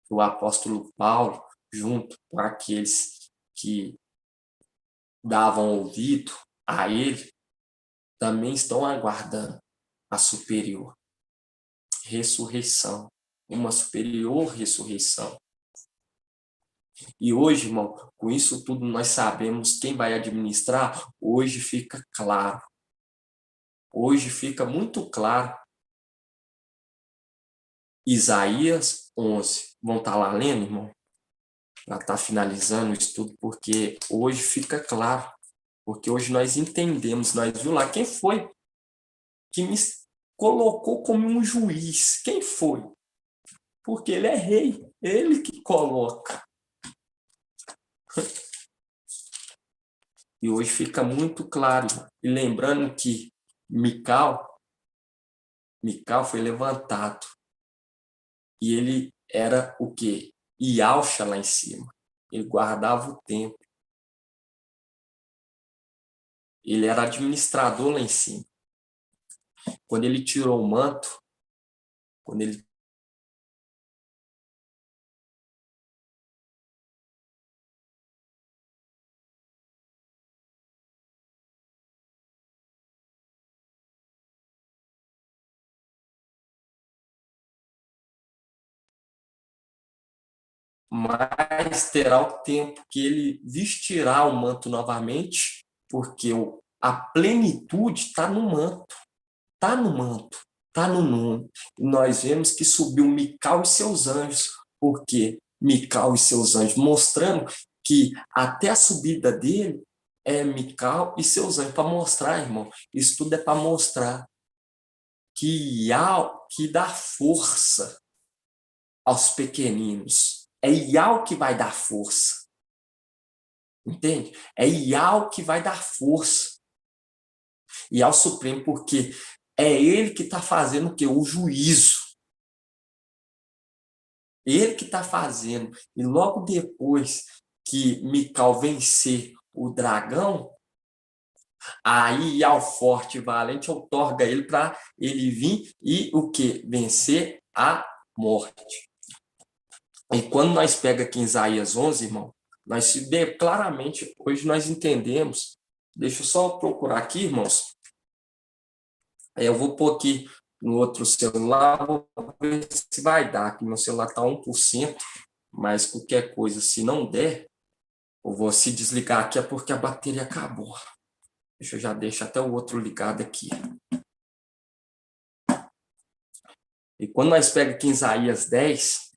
O apóstolo Paulo, junto com aqueles que davam ouvido a ele, também estão aguardando a superior ressurreição, uma superior ressurreição. E hoje, irmão, com isso tudo nós sabemos quem vai administrar. Hoje fica claro. Hoje fica muito claro. Isaías 11. Vão estar lá lendo, irmão? Já está finalizando o estudo, porque hoje fica claro. Porque hoje nós entendemos, nós vimos lá quem foi que me colocou como um juiz. Quem foi? Porque ele é rei, ele que coloca. E hoje fica muito claro. E lembrando que Mical foi levantado. E ele era o quê? Ialcha lá em cima. Ele guardava o templo. Ele era administrador lá em cima. Quando ele tirou o manto, quando ele mas terá o tempo que ele vestirá o manto novamente, porque a plenitude está no manto, está no manto, está no nome. E nós vemos que subiu Mical e seus anjos, porque Mical e seus anjos, mostrando que até a subida dele é Mical e seus anjos, para mostrar, irmão, isso tudo é para mostrar que dá força aos pequeninos. É Iau que vai dar força. Entende? É Iau que vai dar força. E ao Supremo, porque é ele que está fazendo o quê? O juízo. Ele que está fazendo. E logo depois que Mical vencer o dragão, aí Iau forte e valente outorga ele para ele vir e o quê? Vencer a morte. E quando nós pega aqui em Isaías 11, irmão, nós se vê claramente, hoje nós entendemos. Deixa eu só procurar aqui, irmãos. Eu vou pôr aqui no outro celular, vou ver se vai dar, que meu celular está 1%, mas qualquer coisa, se não der, eu vou se desligar aqui, é porque a bateria acabou. Deixa eu já deixar até o outro ligado aqui. E quando nós pega aqui em Isaías 10,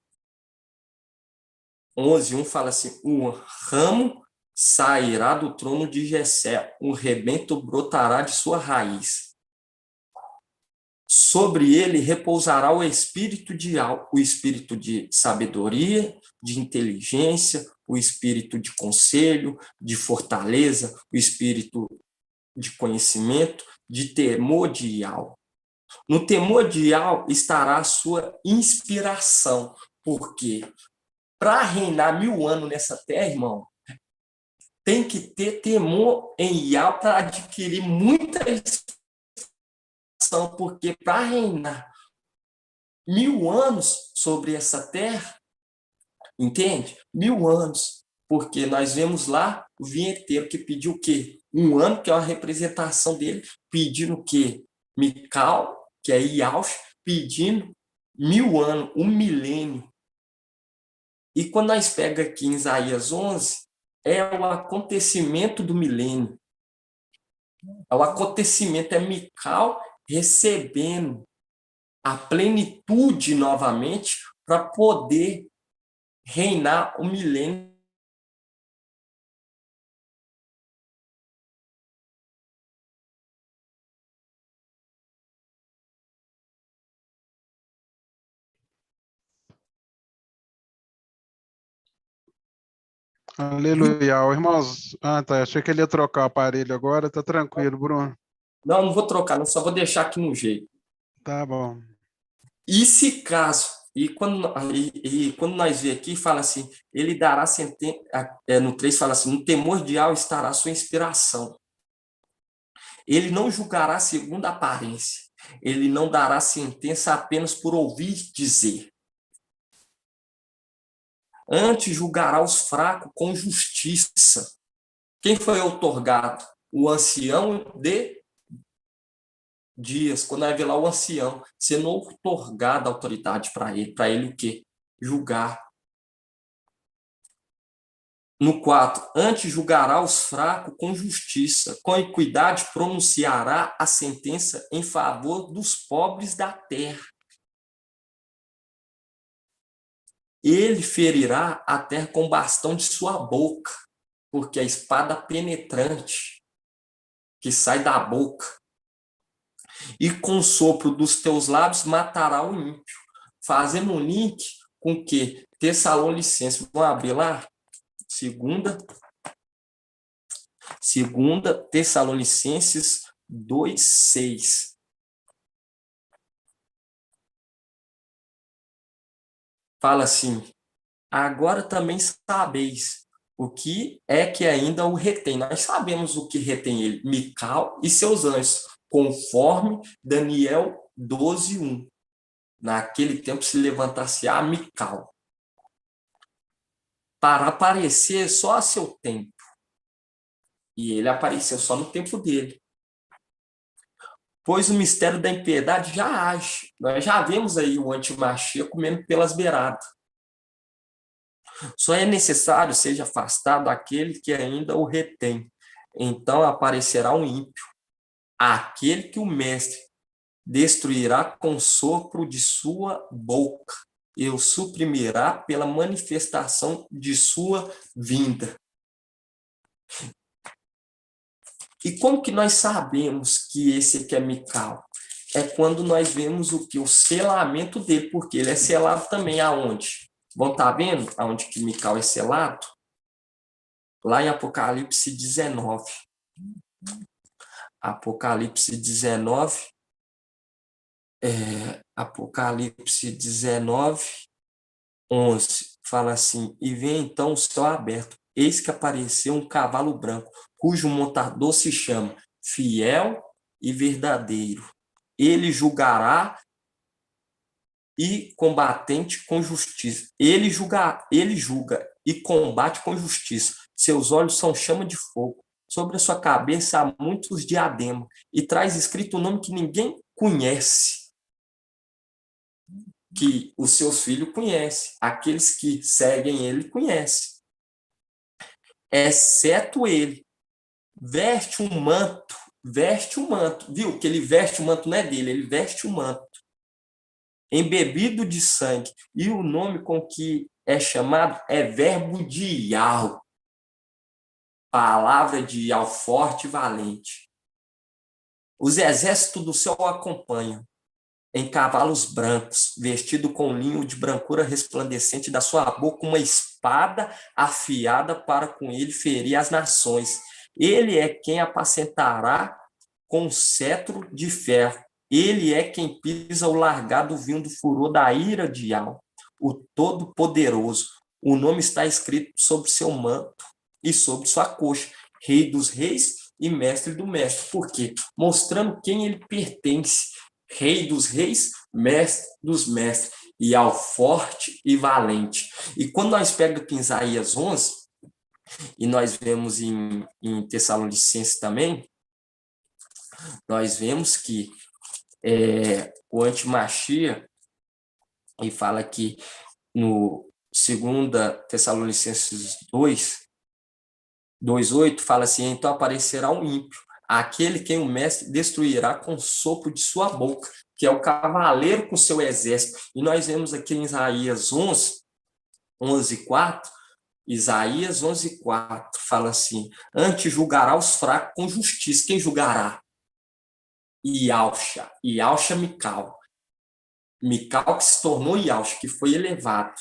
11:1 fala assim: um ramo sairá do trono de Jessé, um rebento brotará de sua raiz. Sobre ele repousará o espírito o espírito de sabedoria, de inteligência, o espírito de conselho, de fortaleza, o espírito de conhecimento, de temor de Iau. No temor de Iau estará a sua inspiração, porque para reinar 1000 anos nessa terra, irmão, tem que ter temor em Iau para adquirir muita inspiração, porque para reinar 1000 anos sobre essa terra, entende? 1000 anos, porque nós vemos lá o vinheteiro que pediu o quê? 1 ano, que é uma representação dele, pedindo o quê? Mical, que é Iaush, pedindo 1000 anos, 1 milênio. E quando nós pega aqui em Isaías 11, é o acontecimento do milênio. É o acontecimento, é Mical recebendo a plenitude novamente para poder reinar o milênio. Aleluia. Irmãos, tá, achei que ele ia trocar o aparelho agora, tá tranquilo, Bruno. Não vou trocar, não, só vou deixar aqui no jeito. Tá bom. E se caso, quando nós vê aqui, fala assim, ele dará sentença, no 3 fala assim, no temor de Iau estará a sua inspiração. Ele não julgará segundo a aparência, ele não dará sentença apenas por ouvir dizer. Antes julgará os fracos com justiça. Quem foi outorgado? O ancião de dias, quando vai ver lá o ancião, sendo outorgada autoridade para ele o quê? Julgar. No 4, antes julgará os fracos com justiça, com equidade pronunciará a sentença em favor dos pobres da terra. Ele ferirá a terra com o bastão de sua boca, porque a espada penetrante que sai da boca, e com o sopro dos teus lábios matará o ímpio. Fazendo um link com o que? Tessalonicenses, vamos abrir lá? Segunda Tessalonicenses 2:6. Fala assim: agora também sabeis o que é que ainda o retém. Nós sabemos o que retém ele, Mical e seus anjos, conforme Daniel 12:1. Naquele tempo se levantar-se-á Mical, para aparecer só a seu tempo. E ele apareceu só no tempo dele. Pois o mistério da impiedade já age. Nós já vemos aí o antimachia comendo pelas beiradas. Só é necessário seja afastado aquele que ainda o retém. Então aparecerá um ímpio, aquele que o mestre destruirá com o sopro de sua boca. e o suprimirá pela manifestação de sua vinda. E como que nós sabemos que esse aqui é Mical? É quando nós vemos o que? O selamento dele, porque ele é selado também aonde? Vão estar vendo aonde que Mical é selado? Lá em Apocalipse 19. Apocalipse 19. Apocalipse 19, 11. Fala assim: e vê então o céu aberto. Eis que apareceu um cavalo branco, cujo montador se chama Fiel e Verdadeiro. Ele julgará e combatente com justiça. Ele julga e combate com justiça. Seus olhos são chama de fogo. Sobre a sua cabeça há muitos diademas. E traz escrito o nome que ninguém conhece, que os seus filhos conhecem. Aqueles que seguem ele conhecem. Exceto ele. Veste um manto. Viu? Que ele veste o manto não é dele, ele veste o manto. Embebido de sangue, e o nome com que é chamado é verbo de Iau, palavra de Iau, forte e valente. Os exércitos do céu o acompanham, em cavalos brancos, vestido com linho de brancura resplandecente, da sua boca uma espada afiada para com ele ferir as nações. Ele é quem apacentará com cetro de ferro. Ele é quem pisa o largado vinho do furor da ira de Iau, o Todo-Poderoso. O nome está escrito sobre seu manto e sobre sua coxa, Rei dos Reis e Mestre do Mestre. Por quê? Mostrando quem ele pertence. Rei dos Reis, Mestre dos Mestres, Iau forte e valente. E quando nós pegamos aqui em Isaías 11, e nós vemos em Tessalonicenses também, nós vemos que o Antimachia, e fala aqui no 2 Tessalonicenses 2:8, fala assim: então aparecerá um ímpio, aquele quem o mestre destruirá com o sopro de sua boca, que é o cavaleiro com seu exército. E nós vemos aqui em Isaías 11:4, Isaías 11:4 fala assim: antes julgará os fracos com justiça. Quem julgará? Iauxa Mical. Mical que se tornou Iauxa, que foi elevado.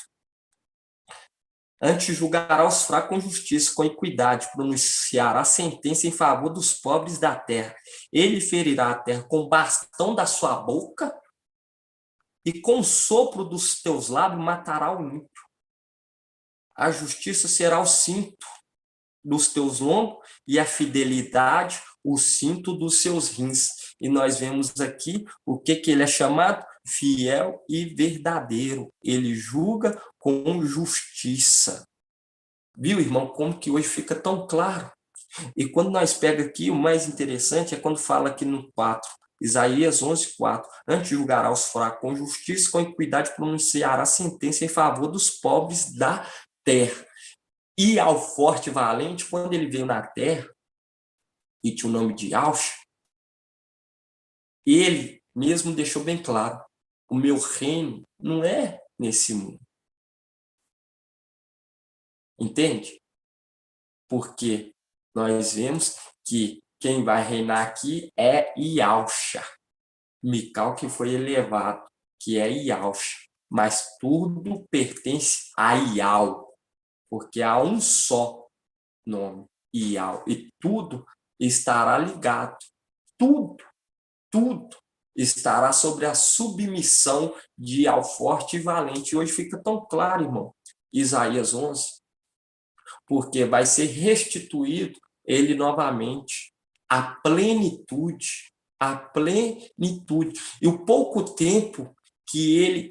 Antes julgará os fracos com justiça, com equidade, pronunciará sentença em favor dos pobres da terra. Ele ferirá a terra com o bastão da sua boca e com o sopro dos teus lábios matará o ímpio. A justiça será o cinto dos teus lombos e a fidelidade o cinto dos seus rins. E nós vemos aqui o que ele é chamado? Fiel e verdadeiro. Ele julga com justiça. Viu, irmão, como que hoje fica tão claro? E quando nós pegamos aqui, o mais interessante é quando fala aqui no 4, Isaías 11:4. Antes julgará os fracos com justiça, com equidade pronunciará sentença em favor dos pobres da terra. E ao forte e valente, quando ele veio na terra, e tinha o nome de Iauxa, ele mesmo deixou bem claro: o meu reino não é nesse mundo. Entende? Porque nós vemos que quem vai reinar aqui é Iauxa. Mical que foi elevado, que é Iauxa. Mas tudo pertence a Iau, porque há um só nome, Iau. E tudo estará ligado. Tudo estará sobre a submissão de Iau forte e valente. E hoje fica tão claro, irmão, Isaías 11, porque vai ser restituído ele novamente, a plenitude. E o pouco tempo que ele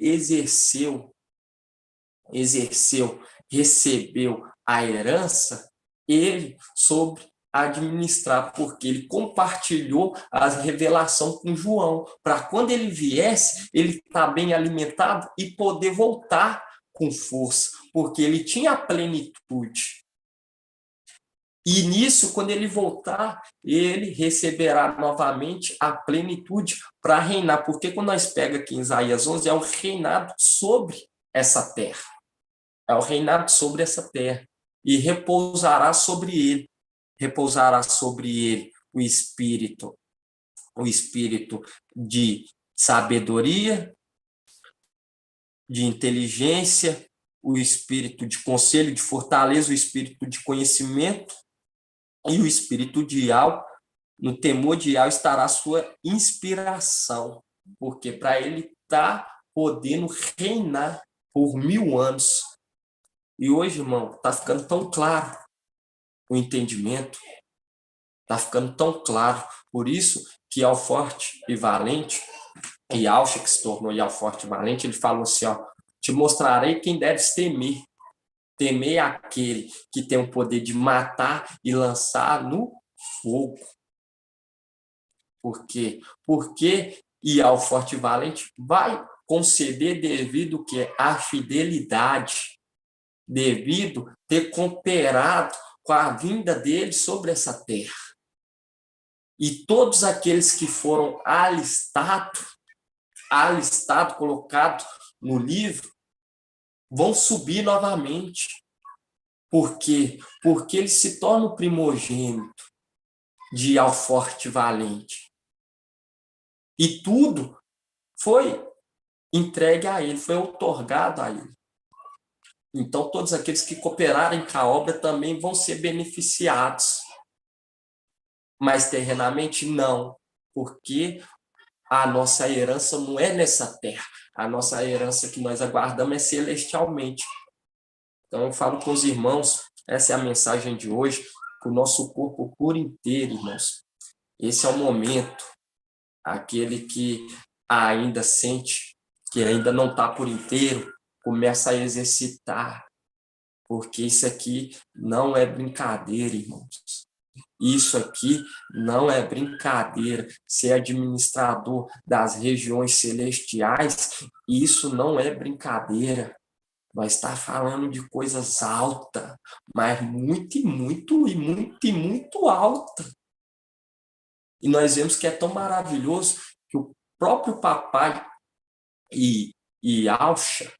recebeu a herança, ele soube administrar, porque ele compartilhou a revelação com João, para quando ele viesse, ele estar bem alimentado e poder voltar com força, porque ele tinha a plenitude. E nisso, quando ele voltar, ele receberá novamente a plenitude para reinar. Porque quando nós pegamos aqui em Isaías 11, é o reinado sobre essa terra. É o reinado sobre essa terra. E repousará sobre ele. Repousará sobre ele o espírito de sabedoria, de inteligência, o espírito de conselho, de fortaleza, o espírito de conhecimento e o espírito de Yahweh. No temor de Yahweh estará a sua inspiração, porque para ele estar podendo reinar por 1000 anos. E hoje, irmão, está ficando tão claro o entendimento, está ficando tão claro. Por isso que ao forte e valente, e Yahshua, que se tornou Yahweh forte e valente, ele falou assim, ó, te mostrarei quem deves temer. Temer aquele que tem o poder de matar e lançar no fogo. Por quê? Porque Yahweh forte e valente vai conceder devido que à fidelidade, devido ter cooperado com a vinda dele sobre essa terra. E todos aqueles que foram alistados, colocados no livro, vão subir novamente. Por quê? Porque ele se torna o primogênito de Yahweh forte e valente. E tudo foi entregue a ele, foi outorgado a ele. Então, todos aqueles que cooperarem com a obra também vão ser beneficiados. Mas terrenamente, não. Porque a nossa herança não é nessa terra. A nossa herança que nós aguardamos é celestialmente. Então, eu falo com os irmãos, essa é a mensagem de hoje, que o nosso corpo por inteiro, irmãos. Esse é o momento. Aquele que ainda sente que ainda não está por inteiro, começa a exercitar. Porque isso aqui não é brincadeira, irmãos. Isso aqui não é brincadeira. Ser administrador das regiões celestiais, isso não é brincadeira. Nós está falando de coisas altas, mas muito, muito, e muito, e muito alta. E nós vemos que é tão maravilhoso que o próprio papai e Yahshua,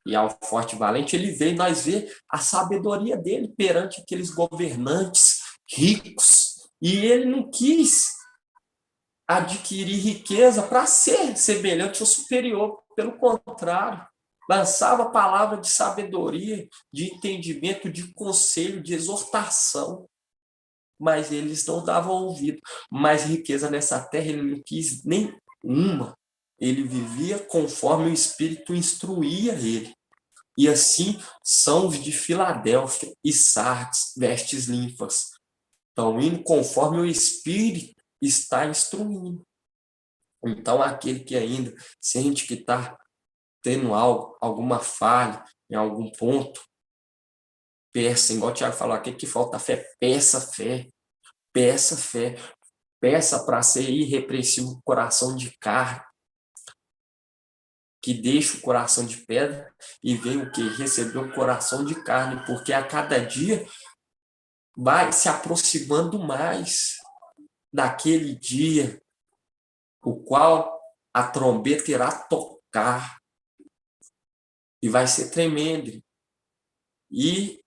Yahweh forte e valente, ele veio, nós vemos a sabedoria dele perante aqueles governantes ricos. E ele não quis adquirir riqueza para ser semelhante ou superior. Pelo contrário, lançava palavra de sabedoria, de entendimento, de conselho, de exortação. Mas eles não davam ouvido. Mas riqueza nessa terra ele não quis nenhuma. Ele vivia conforme o Espírito instruía ele. E assim são os de Filadélfia e Sardes, vestes limpas. Estão indo conforme o Espírito está instruindo. Então, aquele que ainda sente que está tendo algo, alguma falha em algum ponto, peça, igual o Tiago falou, aquele que falta fé, peça fé. Peça fé, peça para ser irrepreensível coração de carne, que deixa o coração de pedra e vem o que? Receber o coração de carne, porque a cada dia vai se aproximando mais daquele dia, o qual a trombeta irá tocar, e vai ser tremendo, e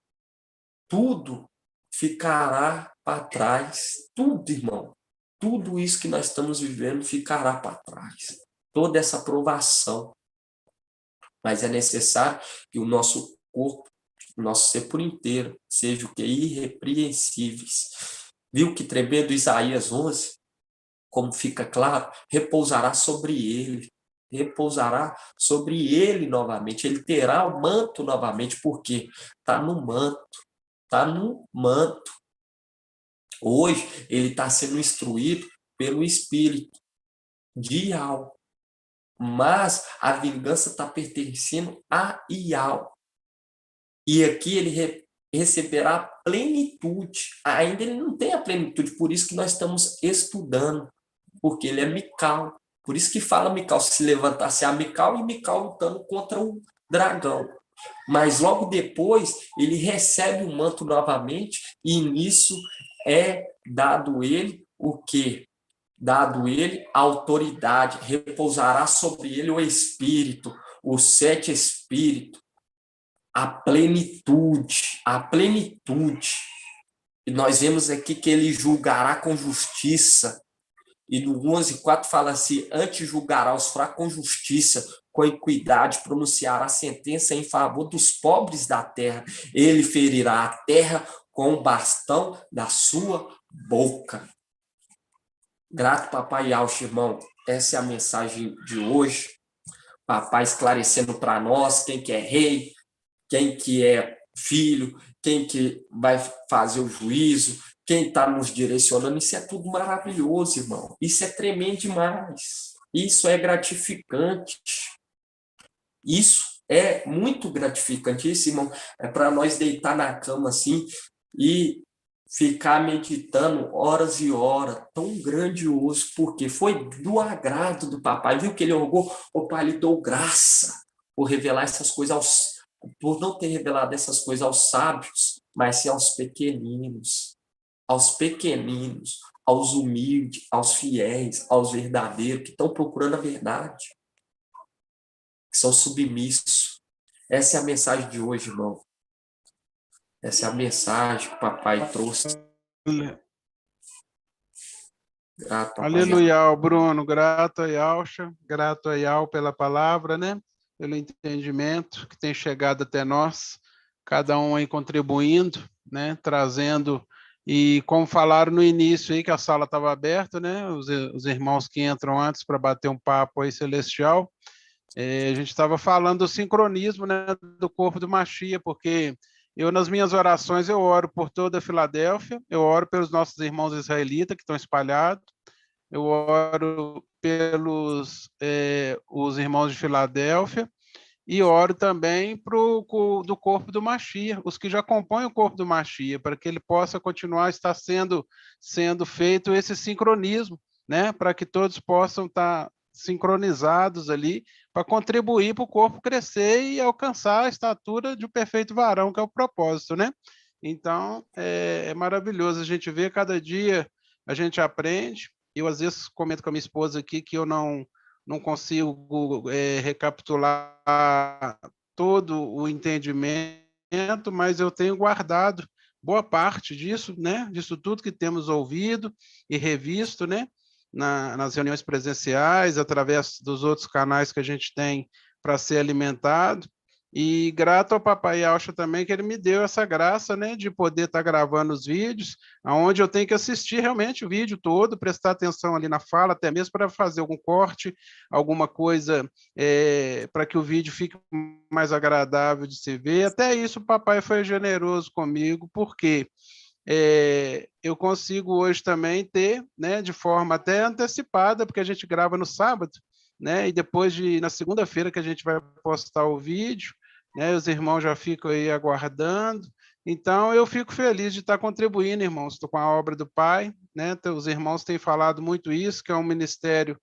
tudo ficará para trás, tudo, irmão. Tudo isso que nós estamos vivendo ficará para trás. Toda essa provação. Mas é necessário que o nosso corpo, o nosso ser por inteiro, seja o que? Irrepreensíveis. Viu que tremendo Isaías 11? Como fica claro, repousará sobre ele. Repousará sobre ele novamente. Ele terá o manto novamente. Por quê? Está no manto. Está no manto. Hoje, ele está sendo instruído pelo Espírito de Yahweh. Mas a vingança está pertencendo a Yahweh. E aqui ele receberá a plenitude. Ainda ele não tem a plenitude, por isso que nós estamos estudando. Porque ele é Mical. Por isso que fala Mical, se levantasse a Mical e Mical lutando contra o dragão. Mas logo depois ele recebe o manto novamente e nisso é dado ele o quê? Dado ele a autoridade, repousará sobre ele o Espírito. os 7 espíritos, a plenitude. E nós vemos aqui que ele julgará com justiça. E no 11:4 fala assim: antes julgará os fracos com justiça, com equidade, pronunciará a sentença em favor dos pobres da terra. Ele ferirá a terra com o bastão da sua boca. Grato, papai Yauch, irmão. Essa é a mensagem de hoje. Papai esclarecendo para nós quem que é rei, quem que é filho, quem que vai fazer o juízo, quem está nos direcionando. Isso é tudo maravilhoso, irmão. Isso é tremendo demais. Isso é gratificante. Isso é muito gratificante. Isso, irmão, é para nós deitar na cama assim e ficar meditando horas e horas. Tão grandioso, porque foi do agrado do papai. Viu que ele orou? O pai lhe deu graça por revelar essas coisas por não ter revelado essas coisas aos sábios, mas sim aos pequeninos, aos humildes, aos fiéis, aos verdadeiros, que estão procurando a verdade, que são submissos. Essa é a mensagem de hoje, irmão. Essa é a mensagem que o papai trouxe. Grato, papai. Aleluia, Bruno. Grato a Yaucha, grato a Yau pela palavra, né? Pelo entendimento que tem chegado até nós, cada um aí contribuindo, né? Trazendo, e como falaram no início aí, que a sala estava aberta, né? Os irmãos que entram antes para bater um papo aí celestial, a gente estava falando do sincronismo, né? Do corpo do Machia, porque eu, nas minhas orações, eu oro por toda a Filadélfia, eu oro pelos nossos irmãos israelitas que estão espalhados, eu oro pelos os irmãos de Filadélfia e oro também do corpo do Machia, os que já compõem o corpo do Machia, para que ele possa continuar estar sendo feito esse sincronismo, né? Para que todos possam estar sincronizados ali, para contribuir para o corpo crescer e alcançar a estatura de um perfeito varão, que é o propósito, né? Então, é maravilhoso a gente ver, cada dia a gente aprende. Eu, às vezes, comento com a minha esposa aqui que eu não consigo recapitular todo o entendimento, mas eu tenho guardado boa parte disso, né? Disso tudo que temos ouvido e revisto, né? Nas reuniões presenciais, através dos outros canais que a gente tem para ser alimentado. E grato ao papai Yaucha também, que ele me deu essa graça, né, de poder estar gravando os vídeos, onde eu tenho que assistir realmente o vídeo todo, prestar atenção ali na fala, até mesmo para fazer algum corte, alguma coisa para que o vídeo fique mais agradável de se ver. Até isso o papai foi generoso comigo, porque eu consigo hoje também ter, né, de forma até antecipada, porque a gente grava no sábado, né, e depois na segunda-feira que a gente vai postar o vídeo, né, os irmãos já ficam aí aguardando. Então, eu fico feliz de estar contribuindo, irmãos, estou com a obra do Pai, né, os irmãos têm falado muito isso, que é um ministério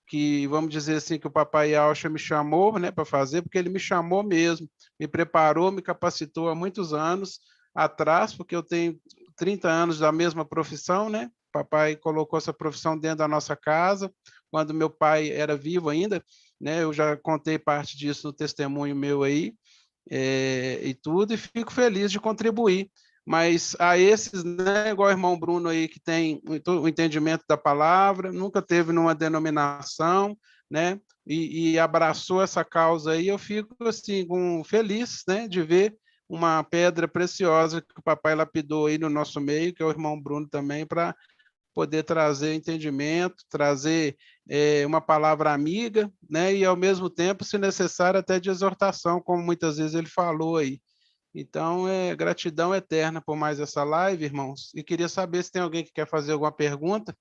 que, vamos dizer assim, que o papai Yaucha me chamou, né, para fazer, porque ele me chamou mesmo, me preparou, me capacitou há muitos anos atrás, porque eu tenho 30 anos da mesma profissão, né? Papai colocou essa profissão dentro da nossa casa, quando meu pai era vivo ainda, né? Eu já contei parte disso no testemunho meu aí, e tudo, e fico feliz de contribuir. Mas a esses, né, igual o irmão Bruno aí, que tem o entendimento da palavra, nunca teve numa denominação, né, e abraçou essa causa aí, eu fico assim, feliz, né, de ver uma pedra preciosa que o papai lapidou aí no nosso meio, que é o irmão Bruno também, para poder trazer entendimento, trazer uma palavra amiga, né, e ao mesmo tempo, se necessário, até de exortação, como muitas vezes ele falou aí. Então, gratidão eterna por mais essa live, irmãos. E queria saber se tem alguém que quer fazer alguma pergunta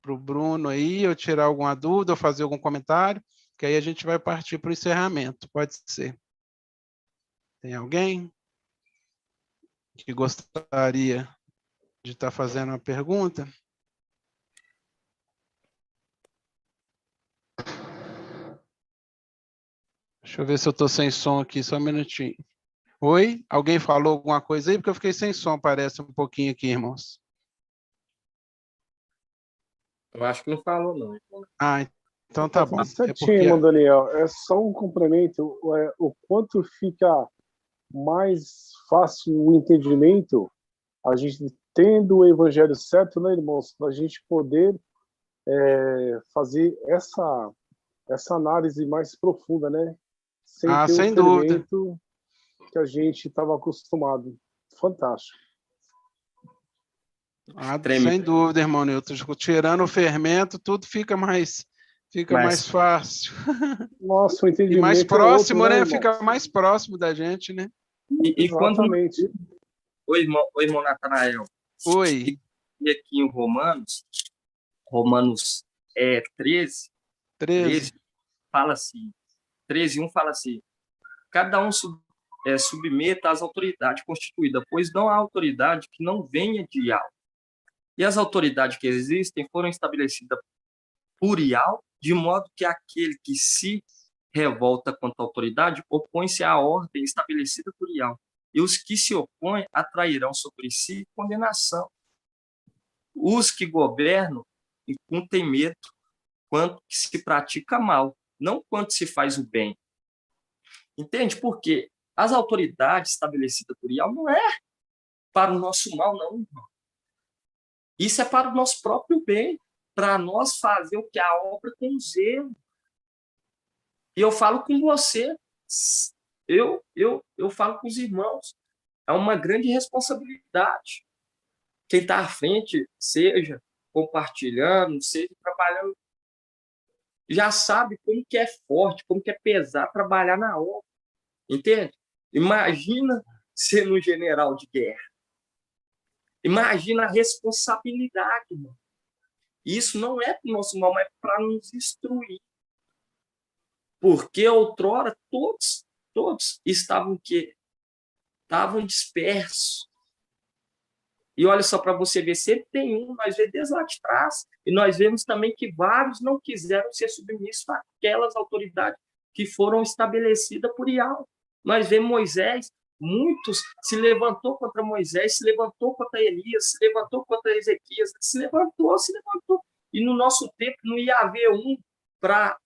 para o Bruno aí, ou tirar alguma dúvida, ou fazer algum comentário, que aí a gente vai partir para o encerramento. Pode ser. Tem alguém que gostaria de estar fazendo uma pergunta? Deixa eu ver se eu estou sem som aqui, só um minutinho. Oi? Alguém falou alguma coisa aí? Porque eu fiquei sem som, parece um pouquinho aqui, irmãos. Eu acho que não falou, não. Ah, Então tá bom. Certinho, Daniel. É só um complemento. O quanto fica mais fácil o entendimento, a gente tendo o evangelho certo, né, irmãos? Para a gente poder fazer essa análise mais profunda, né? Sem ter sem o dúvida. fermento que a gente estava acostumado. Fantástico. Sem dúvida, irmão Newton. Tirando o fermento, tudo fica mais fácil. Nossa, o entendimento e mais próximo, outro, né? Irmão? Fica mais próximo da gente, né? Exatamente. Oi, irmão Natanael. Oi. E aqui em Romanos 13, fala assim, 13:1 fala assim, cada um submeta às autoridades constituídas, pois não há autoridade que não venha de Yahweh. E as autoridades que existem foram estabelecidas por Yahweh, de modo que aquele que se revolta contra a autoridade opõe-se à ordem estabelecida por Yahweh. E os que se opõem atrairão sobre si condenação. Os que governam não têm medo quanto que se pratica mal, não quanto se faz o bem. Entende? Porque as autoridades estabelecidas por Yahweh não é para o nosso mal, não, irmão. Isso é para o nosso próprio bem, para nós fazer o que a obra com zelo. E eu falo com você, eu falo com os irmãos, é uma grande responsabilidade. Quem está à frente, seja compartilhando, seja trabalhando, já sabe como que é forte, como que é pesado trabalhar na obra. Entende? Imagina ser um general de guerra. Imagina a responsabilidade, irmão. Isso não é para o nosso mal, mas para nos instruir. Porque outrora todos estavam o quê? Estavam dispersos. E olha só para você ver, sempre tem um, nós vemos desde lá de trás, e nós vemos também que vários não quiseram ser submissos àquelas autoridades que foram estabelecidas por Yahweh. Nós vemos Moisés, muitos se levantou contra Moisés, se levantou contra Elias, se levantou contra Ezequias, se levantou. E no nosso tempo não ia haver um para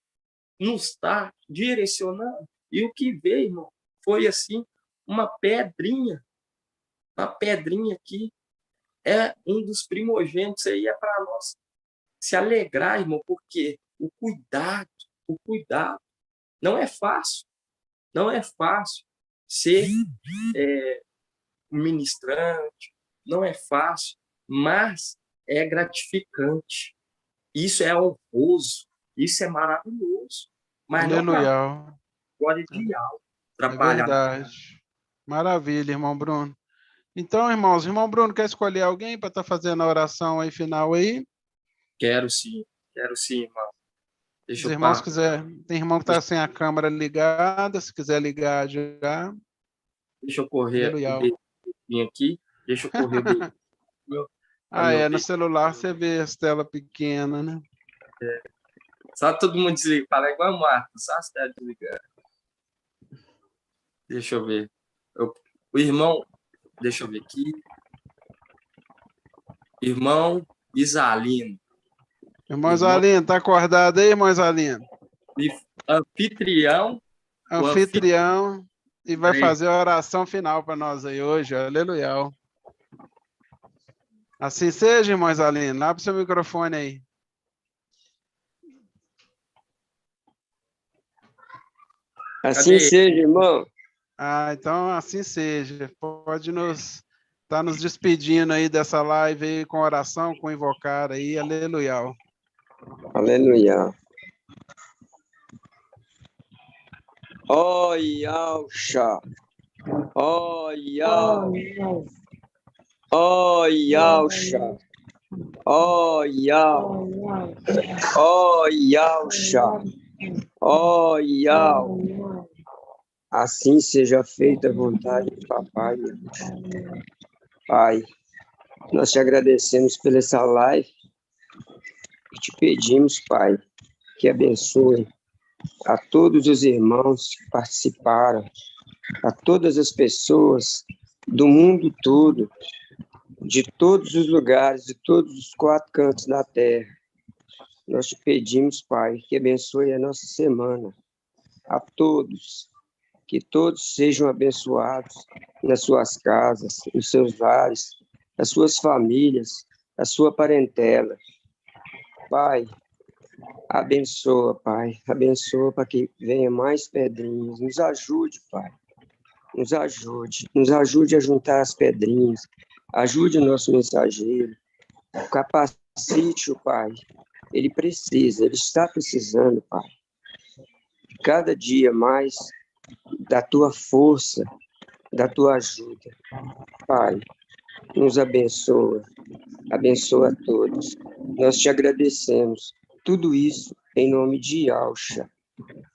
nos estar direcionando. E o que veio, irmão, foi assim, uma pedrinha aqui. É um dos primogênitos aí, é para nós se alegrar, irmão, porque o cuidado, não é fácil ser ministrante, não é fácil, mas é gratificante. Isso é honroso, isso é maravilhoso. Mas Aleluia. Glória de Yahweh, É verdade. Maravilha, irmão Bruno. Então, irmãos, irmão Bruno, quer escolher alguém para estar fazendo a oração aí final aí? Quero sim, irmão. Se os irmãos quiserem, tem irmão que está sem a câmera ligada, se quiser ligar já. Deixa eu correr aqui, deixa eu correr no celular você vê as telas pequenas, né? Só todo mundo desliga, fala igual a Marta, só as telas desligando. Deixa eu ver. O irmão, deixa eu ver aqui. Irmão Isalino. Irmão Isalino, tá acordado aí, irmão Isalino? Anfitrião. E vai fazer a oração final para nós aí hoje. Aleluia. Assim seja, irmão Isalino. Abre seu microfone aí. Assim seja, irmão. Então assim seja. Pode estar nos despedindo aí dessa live aí com oração, com invocar aí. Aleluia. Aleluia. Ó Yahusha. Ó Yahusha. Ó Yahusha. Ó Yahusha. Ó Yahusha. Ó Yahusha. Assim seja feita a vontade do Papai. Pai, nós te agradecemos por essa live e te pedimos, Pai, que abençoe a todos os irmãos que participaram, a todas as pessoas do mundo todo, de todos os lugares, de todos os 4 cantos da terra. nós te pedimos, Pai, que abençoe a nossa semana, a todos, que todos sejam abençoados nas suas casas, nos seus lares, as suas famílias, a sua parentela. Pai, abençoa, Pai, abençoa para que venha mais pedrinhas. Nos ajude, Pai, nos ajude a juntar as pedrinhas, ajude o nosso mensageiro, capacite-o, Pai. Ele precisa, ele está precisando, Pai. Cada dia mais da tua força, da tua ajuda. Pai, nos abençoa a todos. Nós te agradecemos. Tudo isso em nome de Yahshua,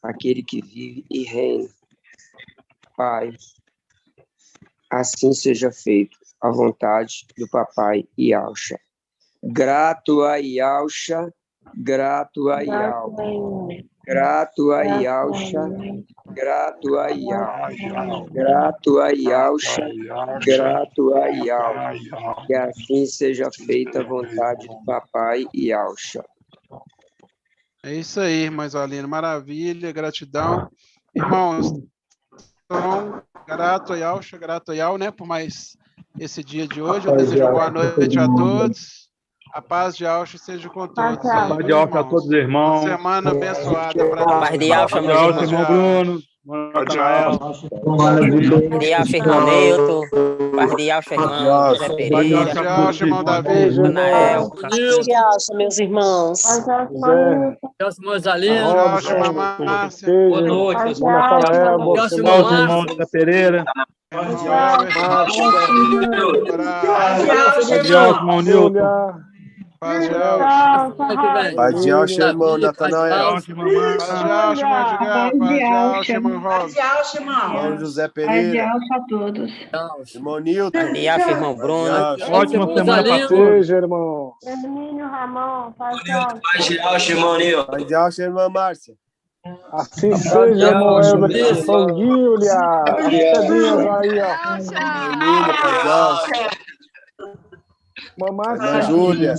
aquele que vive e reina. Pai, assim seja feito a vontade do Papai Yahshua. Grato a Yahshua, grato a Yahweh, grato a Yahshua, grato a Yahweh, grato a Yahshua, grato a Yahweh. Que assim seja feita a vontade do Papai Yahshua. É isso aí, irmãos Alino, maravilha, gratidão. Irmãos, então, grato a Yahweh, né, por mais esse dia de hoje. Eu desejo boa noite a todos. A paz de Yahweh seja com todos. A paz de Yahweh a todos os irmãos. Uma semana abençoada para todos. Paz de Yahweh, meus Yahweh, irmãos. irmão Bruno. Natanael. Paz de Yahweh, irmão Nilton. Paz de Yahweh, irmão José Pereira. Paz de Yahweh, irmão Davi. Natanael. Paz de Yahweh, meus irmãos. Meus alunos. Paz de Yahweh, Márcia. Boa noite, meus Irmãos, irmão José Pereira. Paz de Yahweh, Paz de Yahweh, irmão Nilton. Paz de Yahweh. Paz de Yahweh, irmão Natanael. Paz de Yahweh, irmão Edgar. Paz de Yahweh, irmão Rosa. Irmão José Paz de Pereira. Yahweh a todos. Irmão Nilton. Paz de Yahweh, irmão Bruno. Ótima semana para todos. Seja, irmão. Hermínio Ramon, Paz de Yahweh. Paz de Yahweh, irmã Márcia. Assim seja, irmão Everton. São Guilha. As pedrinhas aí, ó. Menina, Paz de Yahweh. Mamãe. Irmã Júlia.